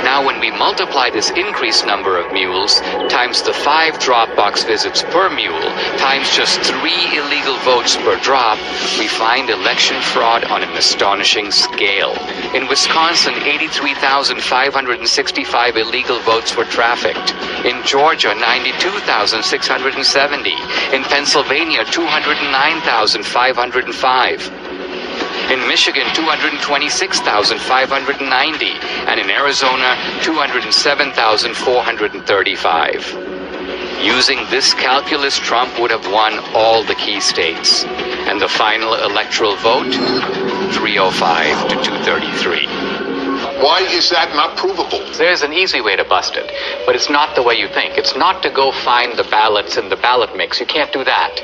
Now, when we multiply this increased number of mules times the 5 Dropbox visits per mule times just 3 illegal votes per drop, we find election fraud on an astonishing scale. In Wisconsin, 83,565 illegal votes were trafficked. In Georgia, 92,670. In Pennsylvania, 209,505. In Michigan, 226,590, and in Arizona, 207,435. Using this calculus, Trump would have won all the key states. And the final electoral vote, 305 to 233. Why is that not provable? There's an easy way to bust it, but it's not the way you think. It's not to go find the ballots in the ballot mix. You can't do that.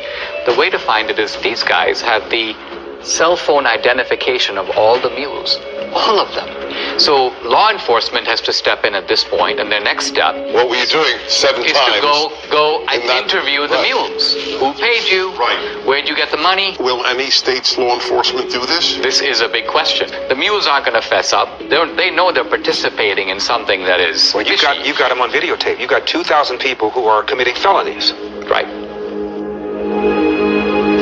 The way to find it is these guys have the cell phone identification of all the mules. All of them. So law enforcement has to step in at this point, and their next step. What were you doing 7 is times? to go and interview the mules. Who paid you? Right. Where'd you get the money? Will any state's law enforcement do this? This is a big question. The mules aren't going to fess up. They know they're participating in something that is. Well, you got them on videotape. You got 2,000 people who are committing felonies. Right.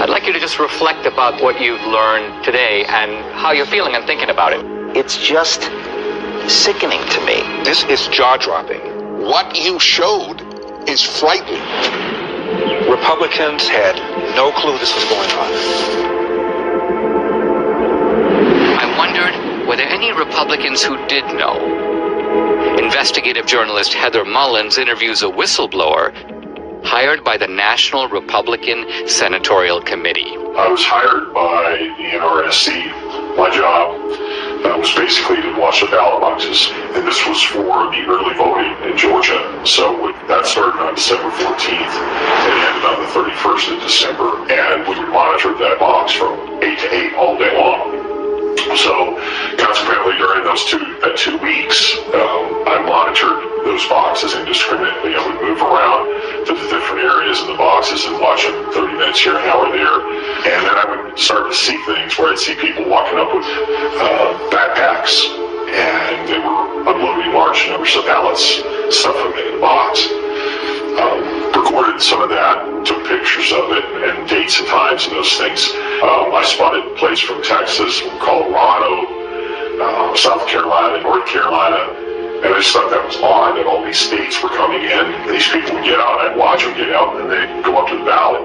I'd like you to just reflect about what you've learned today and how you're feeling and thinking about it. It's just sickening to me. This is jaw-dropping. What you showed is frightening. Republicans had no clue this was going on. I wondered, were there any Republicans who did know? Investigative journalist Heather Mullins interviews a whistleblower hired by the National Republican Senatorial Committee. I was hired by the NRSC. My job was basically to watch the ballot boxes, and this was for the early voting in Georgia. So that started on December 14th and ended on the 31st of December, and we would monitor that box from 8 to 8 all day long. So consequently, during those 2 weeks, I monitored those boxes indiscriminately. I would move around to the different areas in the boxes and watch them 30 minutes here, an hour there. And then I would start to see things where I'd see people walking up with backpacks, and they were unloading large numbers of ballots, stuff them in the box. Recorded some of that, took pictures of it, and dates and times and those things. I spotted plates from Texas, from Colorado, South Carolina, North Carolina, and I just thought that was odd that all these states were coming in, and these people would get out, I'd watch them get out, and they'd go up to the ballot,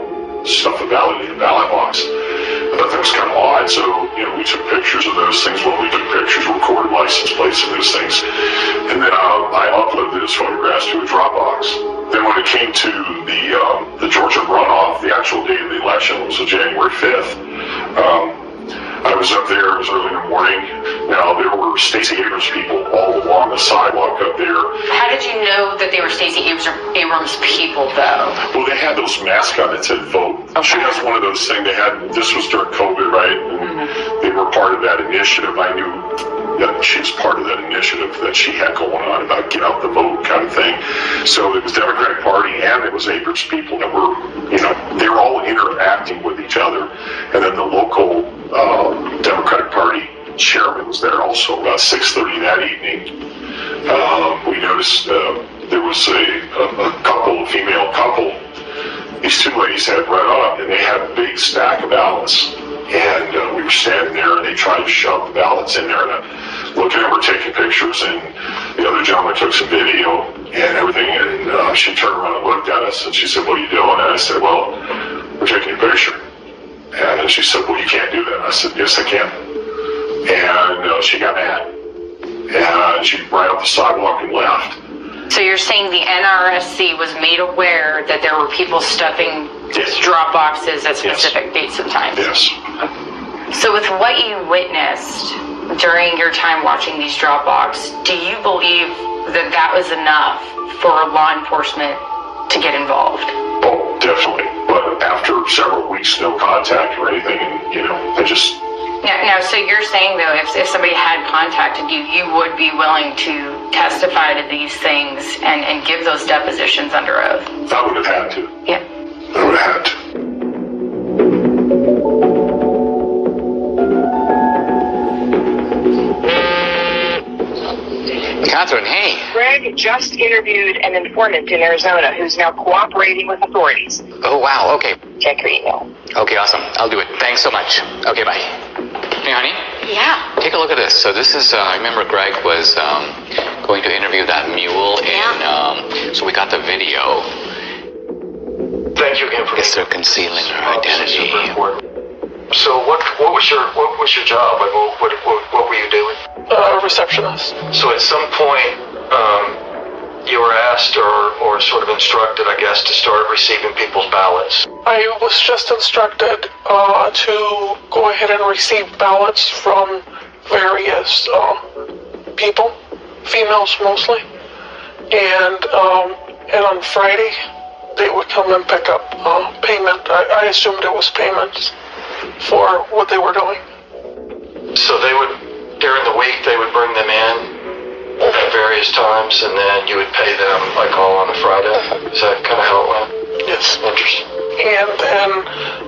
stuff the ballot in the ballot box. I thought that was kind of odd, so, we took pictures of those things. When we took pictures, recorded license plates and those things, and then I uploaded those photographs to a Dropbox. Then when it came to the Georgia runoff, the actual day of the election was January 5th. I was up there, it was early in the morning. Now, there were Stacey Abrams people all along the sidewalk up there. How did you know that they were Stacey Abrams people, though? Well, they had those masks on that said vote. Okay. She has one of those things they had, this was during COVID, right? And they were part of that initiative. I knew that she was part of that initiative that she had going on about get out the vote kind of thing. So it was Democratic Party and it was Abrams people that were, they were all interacting with each other. And then the local Democratic Party chairman was there also about 6:30 that evening. We noticed there was a female couple. These two ladies had run up and they had a big stack of ballots. And we were standing there and they tried to shove the ballots in there. And I looked at them, we're taking pictures, and the other gentleman took some video and everything. And she turned around and looked at us and she said, "What are you doing?" And I said, "Well, we're taking a picture." And she said, "Well, you can't do that." I said, "Yes, I can." And she got mad. And she ran up the sidewalk and left. So you're saying the NRSC was made aware that there were people stuffing drop boxes at specific dates and times? Yes. So with what you witnessed during your time watching these drop boxes, do you believe that that was enough for law enforcement to get involved? Oh, definitely. But after several weeks, no contact or anything, and, I just... Now, so you're saying, though, if somebody had contacted you, you would be willing to testify to these things and give those depositions under oath? I would have had to. Yeah. I would have had to. Catherine, hey. Greg just interviewed an informant in Arizona who's now cooperating with authorities. Oh, wow, okay. Check your email. Okay, awesome. I'll do it. Thanks so much. Okay, bye. Hey, honey? Yeah. Take a look at this. So this is, I remember Greg was going to interview that mule in, so we got the video. Thank you again for... Yes, they're concealing her identity. So what was your job? Like, what were you doing? Receptionist. So at some point, you were asked or sort of instructed, I guess, to start receiving people's ballots. I was just instructed to go ahead and receive ballots from various people, females mostly, and on Friday they would come and pick up payment. I assumed it was payments. for what they were doing. So they would, during the week, they would bring them in at various times, and then you would pay them like all on a Friday. Is that kind of how it went? Yes. Interesting. And then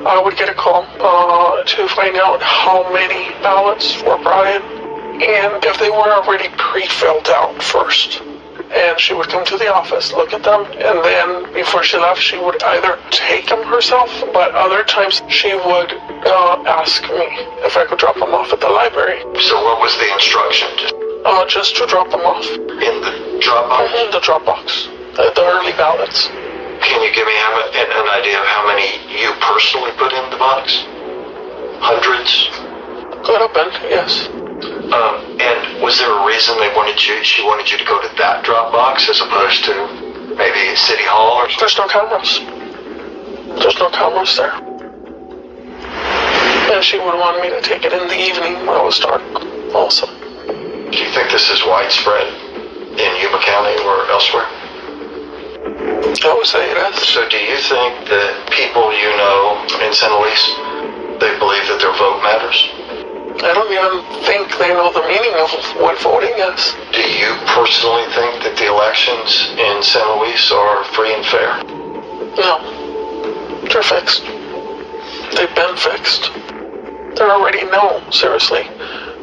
I would get a call to find out how many ballots were brought in, and if they were already pre-filled out first. And she would come to the office, look at them, and then before she left, she would either take them herself, but other times she would ask me if I could drop them off at the library. So what was the instruction? Just to drop them off. In the drop box? In the drop box. The early ballots. Can you give me an idea of how many you personally put in the box? Hundreds? Could have been, yes. And was there a reason she wanted you to go to that drop box as opposed to maybe City Hall or something? There's no cameras. There's no cameras there. And she would want me to take it in the evening when it was dark also. Do you think this is widespread in Yuba County or elsewhere? I would say it is. So do you think that people you know in San Luis, they believe that their vote matters? I don't even think they know the meaning of what voting is. Do you personally think that the elections in San Luis are free and fair? No. They're fixed. They've been fixed. They already know, seriously,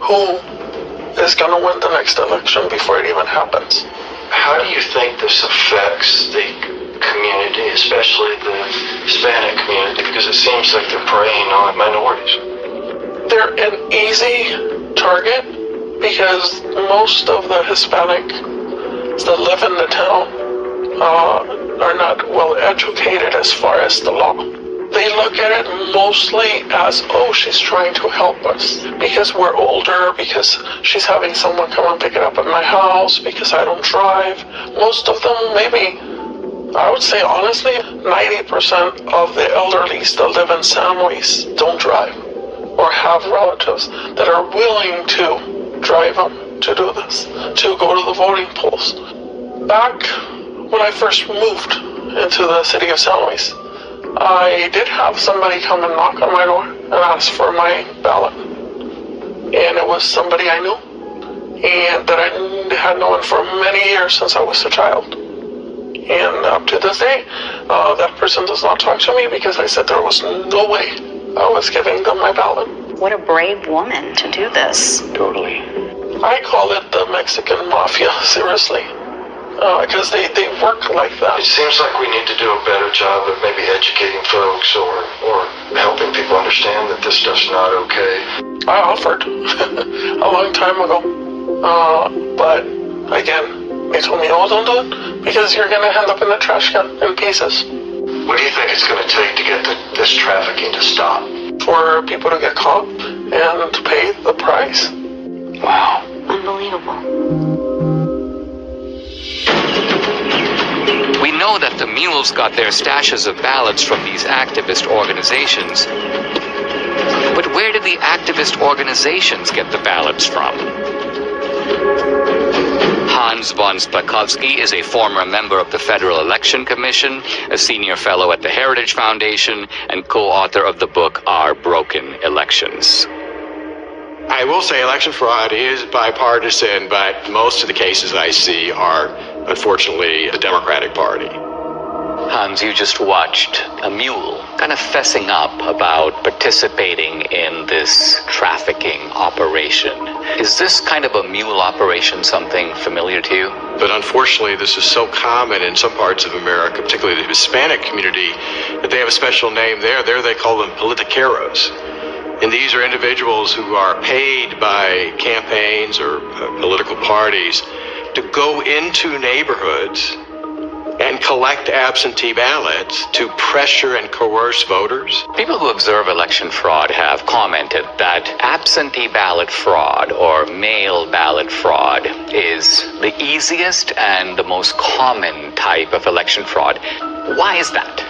who is going to win the next election before it even happens. How do you think this affects the community, especially the Hispanic community? Because it seems like they're preying on minorities. They're an easy target because most of the Hispanics that live in the town are not well educated as far as the law. They look at it mostly as, oh, she's trying to help us because we're older, because she's having someone come and pick it up at my house, because I don't drive. Most of them, maybe, I would say honestly, 90% of the elderly that live in San Luis don't drive or have relatives that are willing to drive them to do this, to go to the voting polls. Back when I first moved into the city of San Luis, I did have somebody come and knock on my door and ask for my ballot. And it was somebody I knew and that I had known for many years since I was a child. And up to this day, that person does not talk to me because I said there was no way I was giving them my ballot. What a brave woman to do this. Totally. I call it the Mexican mafia, seriously. Because they work like that. It seems like we need to do a better job of maybe educating folks or helping people understand that this stuff's not okay. I offered a long time ago. But again, they told me, oh, don't do it because you're going to end up in the trash can in pieces. What do you think it's going to take to get this trafficking to stop? For people to get caught and to pay the price. Wow. Unbelievable. We know that the mules got their stashes of ballots from these activist organizations. But where did the activist organizations get the ballots from? Hans von Spakovsky is a former member of the Federal Election Commission, a senior fellow at the Heritage Foundation, and co-author of the book Our Broken Elections. I will say election fraud is bipartisan, but most of the cases I see are, unfortunately, the Democratic Party. Hans, you just watched a mule kind of fessing up about participating in this trafficking operation. Is this kind of a mule operation something familiar to you? But unfortunately, this is so common in some parts of America, particularly the Hispanic community, that they have a special name there. There they call them politiqueros. And these are individuals who are paid by campaigns or political parties to go into neighborhoods and collect absentee ballots to pressure and coerce voters. People who observe election fraud have commented that absentee ballot fraud or mail ballot fraud is the easiest and the most common type of election fraud. Why is that?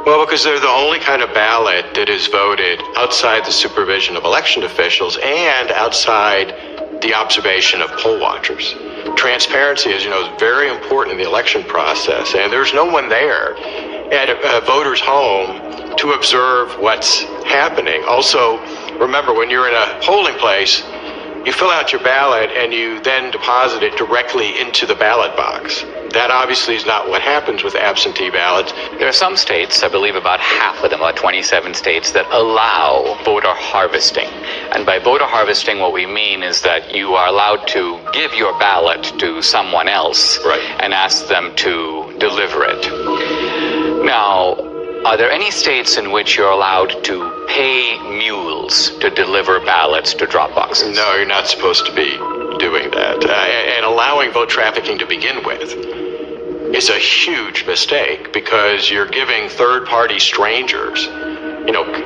Well, because they're the only kind of ballot that is voted outside the supervision of election officials and outside the observation of poll watchers. Transparency, as you know, is very important in the election process, and there's no one there. at a voter's home to observe what's happening. Also, remember, when you're in a polling place, you fill out your ballot and you then deposit it directly into the ballot box. That obviously is not what happens with absentee ballots. There are some states, I believe about half of them, about 27 states, that allow voter harvesting. And by voter harvesting, what we mean is that you are allowed to give your ballot to someone else and ask them to deliver it. Now, are there any states in which you're allowed to pay mules to deliver ballots to drop boxes? No, you're not supposed to be doing that. And allowing vote trafficking to begin with is a huge mistake, because you're giving third-party strangers,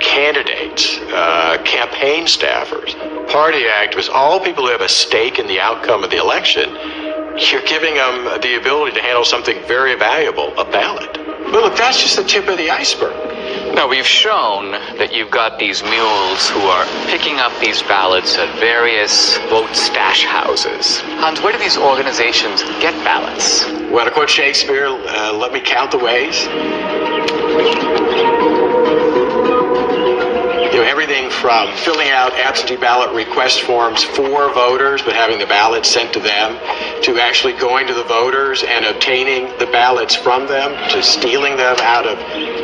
candidates, campaign staffers, party activists, all people who have a stake in the outcome of the election, you're giving them the ability to handle something very valuable, a ballot. But look, that's just the tip of the iceberg. Now, we've shown that you've got these mules who are picking up these ballots at various vote stash houses. Hans, where do these organizations get ballots? Well, to quote Shakespeare, let me count the ways. Everything from filling out absentee ballot request forms for voters, but having the ballots sent to them, to actually going to the voters and obtaining the ballots from them, to stealing them out of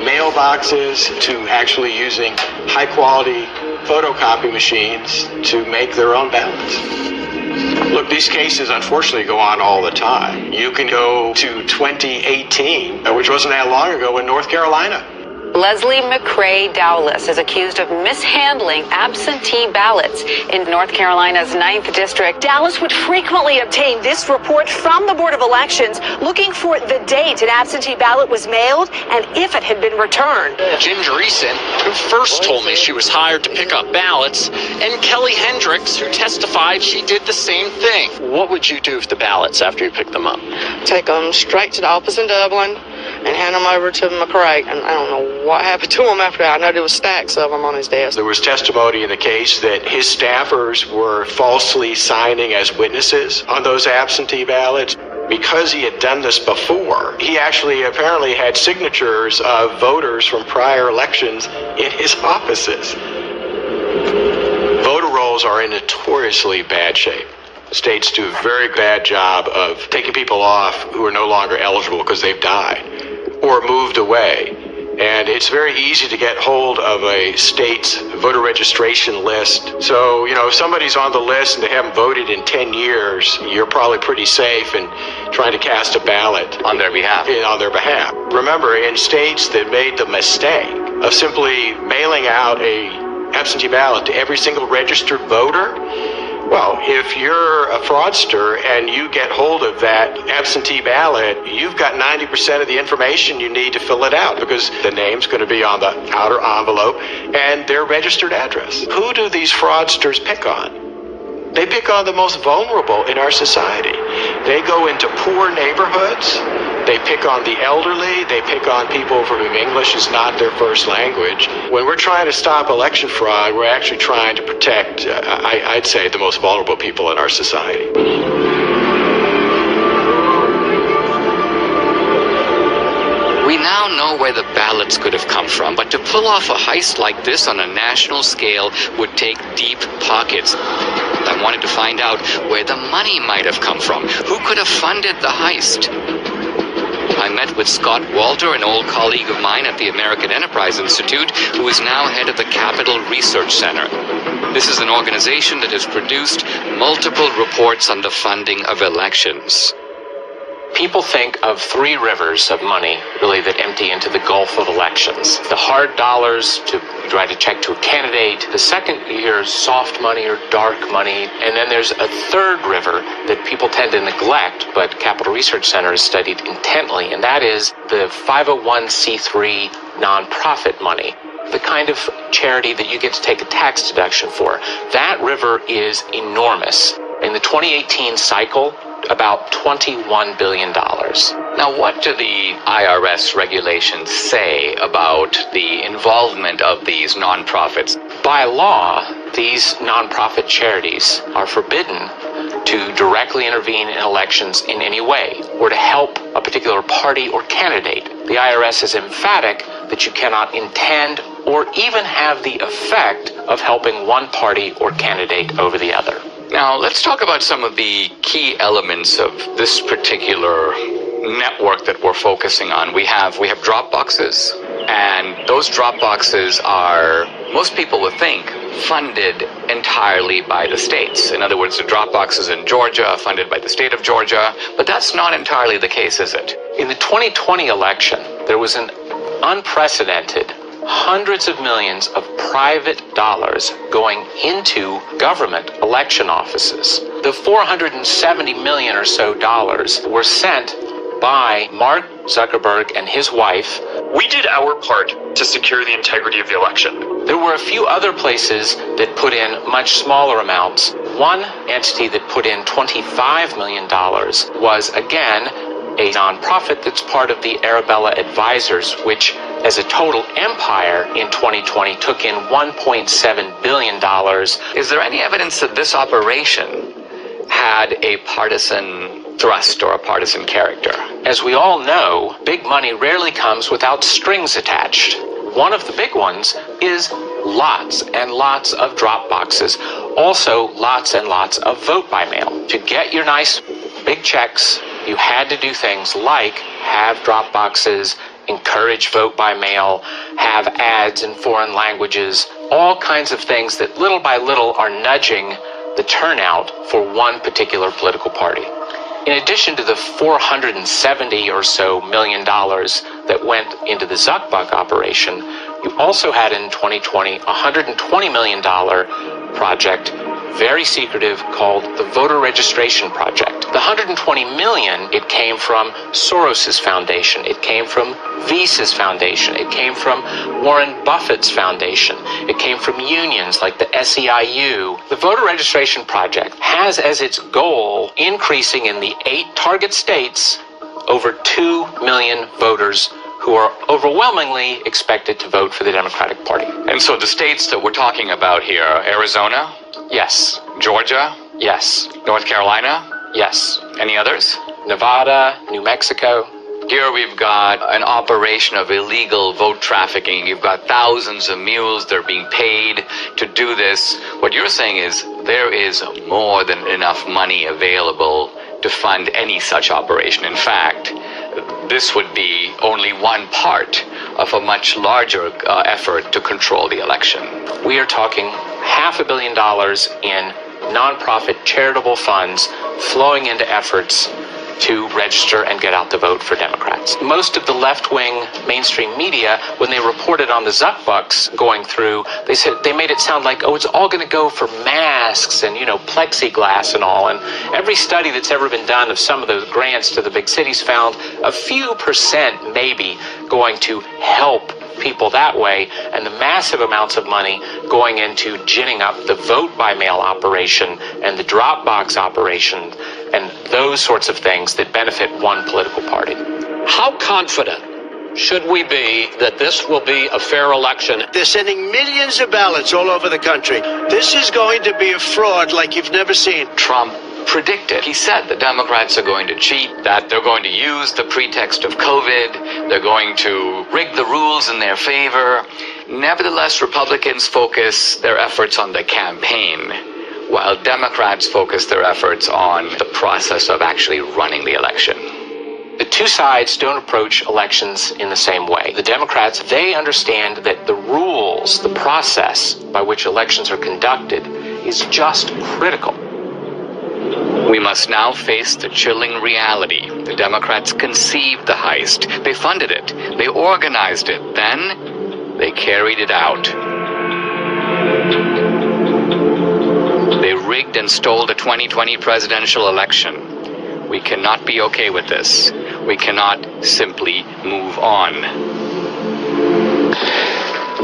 mailboxes, to actually using high-quality photocopy machines to make their own ballots. Look, these cases unfortunately go on all the time. You can go to 2018, which wasn't that long ago, in North Carolina. Leslie McCrae Dowless is accused of mishandling absentee ballots in North Carolina's 9th District. Dowless would frequently obtain this report from the Board of Elections, looking for the date an absentee ballot was mailed and if it had been returned. Ginger Eason, who first told me she was hired to pick up ballots, and Kelly Hendricks, who testified she did the same thing. What would you do with the ballots after you picked them up? Take them straight to the office in Dublin and hand them over to McCrae. And I don't know what happened to him after that. I know there was stacks of them on his desk. There was testimony in the case that his staffers were falsely signing as witnesses on those absentee ballots. Because he had done this before, he actually apparently had signatures of voters from prior elections in his offices. Voter rolls are in notoriously bad shape. States do a very bad job of taking people off who are no longer eligible because they've died or moved away. And it's very easy to get hold of a state's voter registration list. So, if somebody's on the list and they haven't voted in 10 years, you're probably pretty safe in trying to cast a ballot on their behalf. Remember, in states that made the mistake of simply mailing out a absentee ballot to every single registered voter, well, if you're a fraudster and you get hold of that absentee ballot, you've got 90% of the information you need to fill it out, because the name's going to be on the outer envelope and their registered address. Who do these fraudsters pick on? They pick on the most vulnerable in our society. They go into poor neighborhoods. They pick on the elderly. They pick on people for whom English is not their first language. When we're trying to stop election fraud, we're actually trying to protect, I'd say, the most vulnerable people in our society. We now know where the ballots could have come from, but to pull off a heist like this on a national scale would take deep pockets. I wanted to find out where the money might have come from. Who could have funded the heist? I met with Scott Walter, an old colleague of mine at the American Enterprise Institute, who is now head of the Capital Research Center. This is an organization that has produced multiple reports on the funding of elections. People think of three rivers of money, really, that empty into the gulf of elections. The hard dollars to write a check to a candidate. The second is soft money or dark money. And then there's a third river that people tend to neglect, but Capital Research Center has studied intently, and that is the 501c3 nonprofit money. The kind of charity that you get to take a tax deduction for. That river is enormous. In the 2018 cycle, about $21 billion. Now, what do the IRS regulations say about the involvement of these nonprofits? By law, these nonprofit charities are forbidden to directly intervene in elections in any way or to help a particular party or candidate. The IRS is emphatic that you cannot intend or even have the effect of helping one party or candidate over the other. Now, let's talk about some of the key elements of this particular network that we're focusing on. We have drop boxes, and those drop boxes are, most people would think, funded entirely by the states. In other words, the drop boxes in Georgia are funded by the state of Georgia, but that's not entirely the case, is it? In the 2020 election, there was an unprecedented hundreds of millions of private dollars going into government election offices. The $470 million or so dollars were sent by Mark Zuckerberg and his wife. We did our part to secure the integrity of the election. There were a few other places that put in much smaller amounts. One entity that put in $25 million was, again, a nonprofit that's part of the Arabella Advisors, which as a total empire in 2020 took in $1.7 billion. Is there any evidence that this operation had a partisan thrust or a partisan character? As we all know, big money rarely comes without strings attached. One of the big ones is lots and lots of drop boxes. Also, lots and lots of vote by mail. To get your nice big checks, you had to do things like have drop boxes, encourage vote by mail, have ads in foreign languages, all kinds of things that little by little are nudging the turnout for one particular political party. In addition to the $470 or so million that went into the Zuckbuck operation, you also had in 2020 a $120 million project, very secretive, called the Voter Registration Project. The $120 million, it came from Soros's foundation, it came from Visa's foundation, it came from Warren Buffett's foundation, it came from unions like the SEIU. The Voter Registration Project has as its goal increasing in the 8 target states over 2 million voters who are overwhelmingly expected to vote for the Democratic Party. And so the states that we're talking about here, Arizona? Yes. Georgia? Yes. North Carolina? Yes. Any others? Nevada, New Mexico. Here we've got an operation of illegal vote trafficking. You've got thousands of mules. They're being paid to do this. What you're saying is there is more than enough money available to fund any such operation. In fact, this would be only one part of a much larger effort to control the election. We are talking $500 million in nonprofit charitable funds flowing into efforts to register and get out the vote for Democrats. Most of the left-wing mainstream media, when they reported on the Zuckbucks going through, they made it sound like, oh, it's all going to go for masks and, plexiglass and all. And every study that's ever been done of some of those grants to the big cities found a few percent maybe going to help people that way, and the massive amounts of money going into ginning up the vote by mail operation and the drop box operation and those sorts of things that benefit one political party. How confident should we be that this will be a fair election? They're sending millions of ballots all over the country. This is going to be a fraud like you've never seen. Trump predicted. He said the Democrats are going to cheat, that they're going to use the pretext of COVID, they're going to rig the rules in their favor. Nevertheless, Republicans focus their efforts on the campaign, while Democrats focus their efforts on the process of actually running the election. The two sides don't approach elections in the same way. The Democrats, they understand that the rules, the process by which elections are conducted is just critical. We must now face the chilling reality. The Democrats conceived the heist. They funded it. They organized it. Then they carried it out. They rigged and stole the 2020 presidential election. We cannot be okay with this. We cannot simply move on.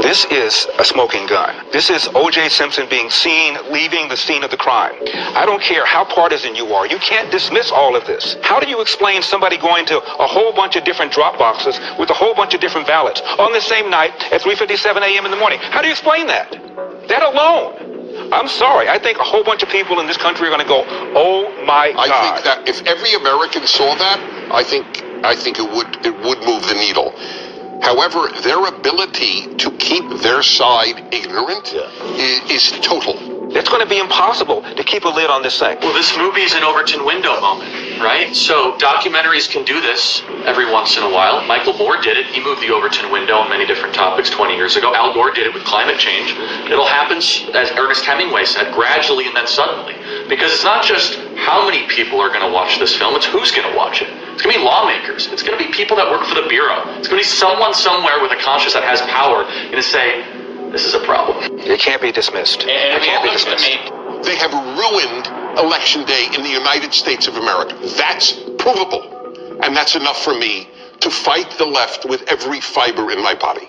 This is a smoking gun. This is O.J. Simpson being seen leaving the scene of the crime. I don't care how partisan you are. You can't dismiss all of this. How do you explain somebody going to a whole bunch of different drop boxes with a whole bunch of different ballots on the same night at 3:57 a.m. in the morning? How do you explain that? That alone I'm sorry. I think a whole bunch of people in this country are going to go, oh my God. I think that if every American saw that, I think it would move the needle. However, their ability to keep their side ignorant is total. It's going to be impossible to keep a lid on this thing. Well, this movie is an Overton window moment, right? So documentaries can do this every once in a while. Michael Moore did it. He moved the Overton window on many different topics 20 years ago. Al Gore did it with climate change. It'll happen, as Ernest Hemingway said, gradually and then suddenly. Because it's not just how many people are going to watch this film, it's who's going to watch it. It's going to be lawmakers. It's going to be people that work for the Bureau. It's going to be someone somewhere with a conscience that has power going to say, this is a problem. It can't be dismissed. It can't be dismissed. They have ruined Election Day in the United States of America. That's provable. And that's enough for me to fight the left with every fiber in my body.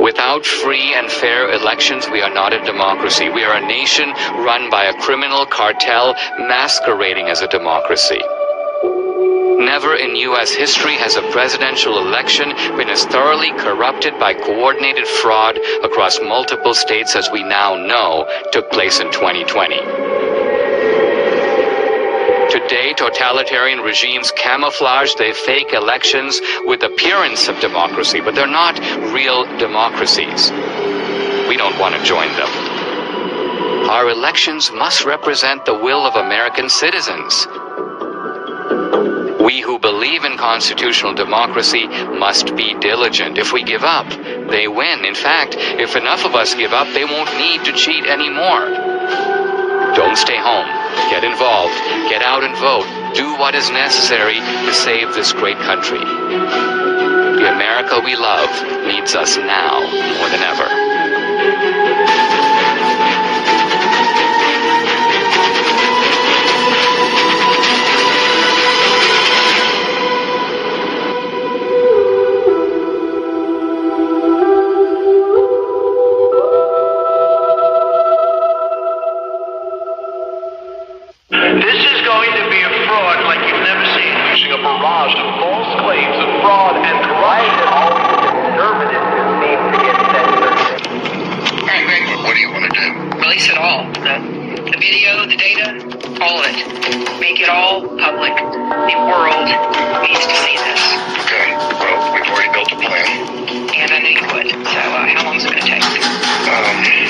Without free and fair elections, we are not a democracy. We are a nation run by a criminal cartel masquerading as a democracy. Never in U.S. history has a presidential election been as thoroughly corrupted by coordinated fraud across multiple states as we now know took place in 2020. Today, totalitarian regimes camouflage their fake elections with appearance of democracy, but they're not real democracies. We don't want to join them. Our elections must represent the will of American citizens. We who believe in constitutional democracy must be diligent. If we give up, they win. In fact, if enough of us give up, they won't need to cheat anymore. Don't stay home. Get involved. Get out and vote. Do what is necessary to save this great country. The America we love needs us now more than ever. Release it all. The video, the data, all of it. Make it all public. The world needs to see this. Okay, well, we've already built a plan. And I knew you would. So how long is it going to take?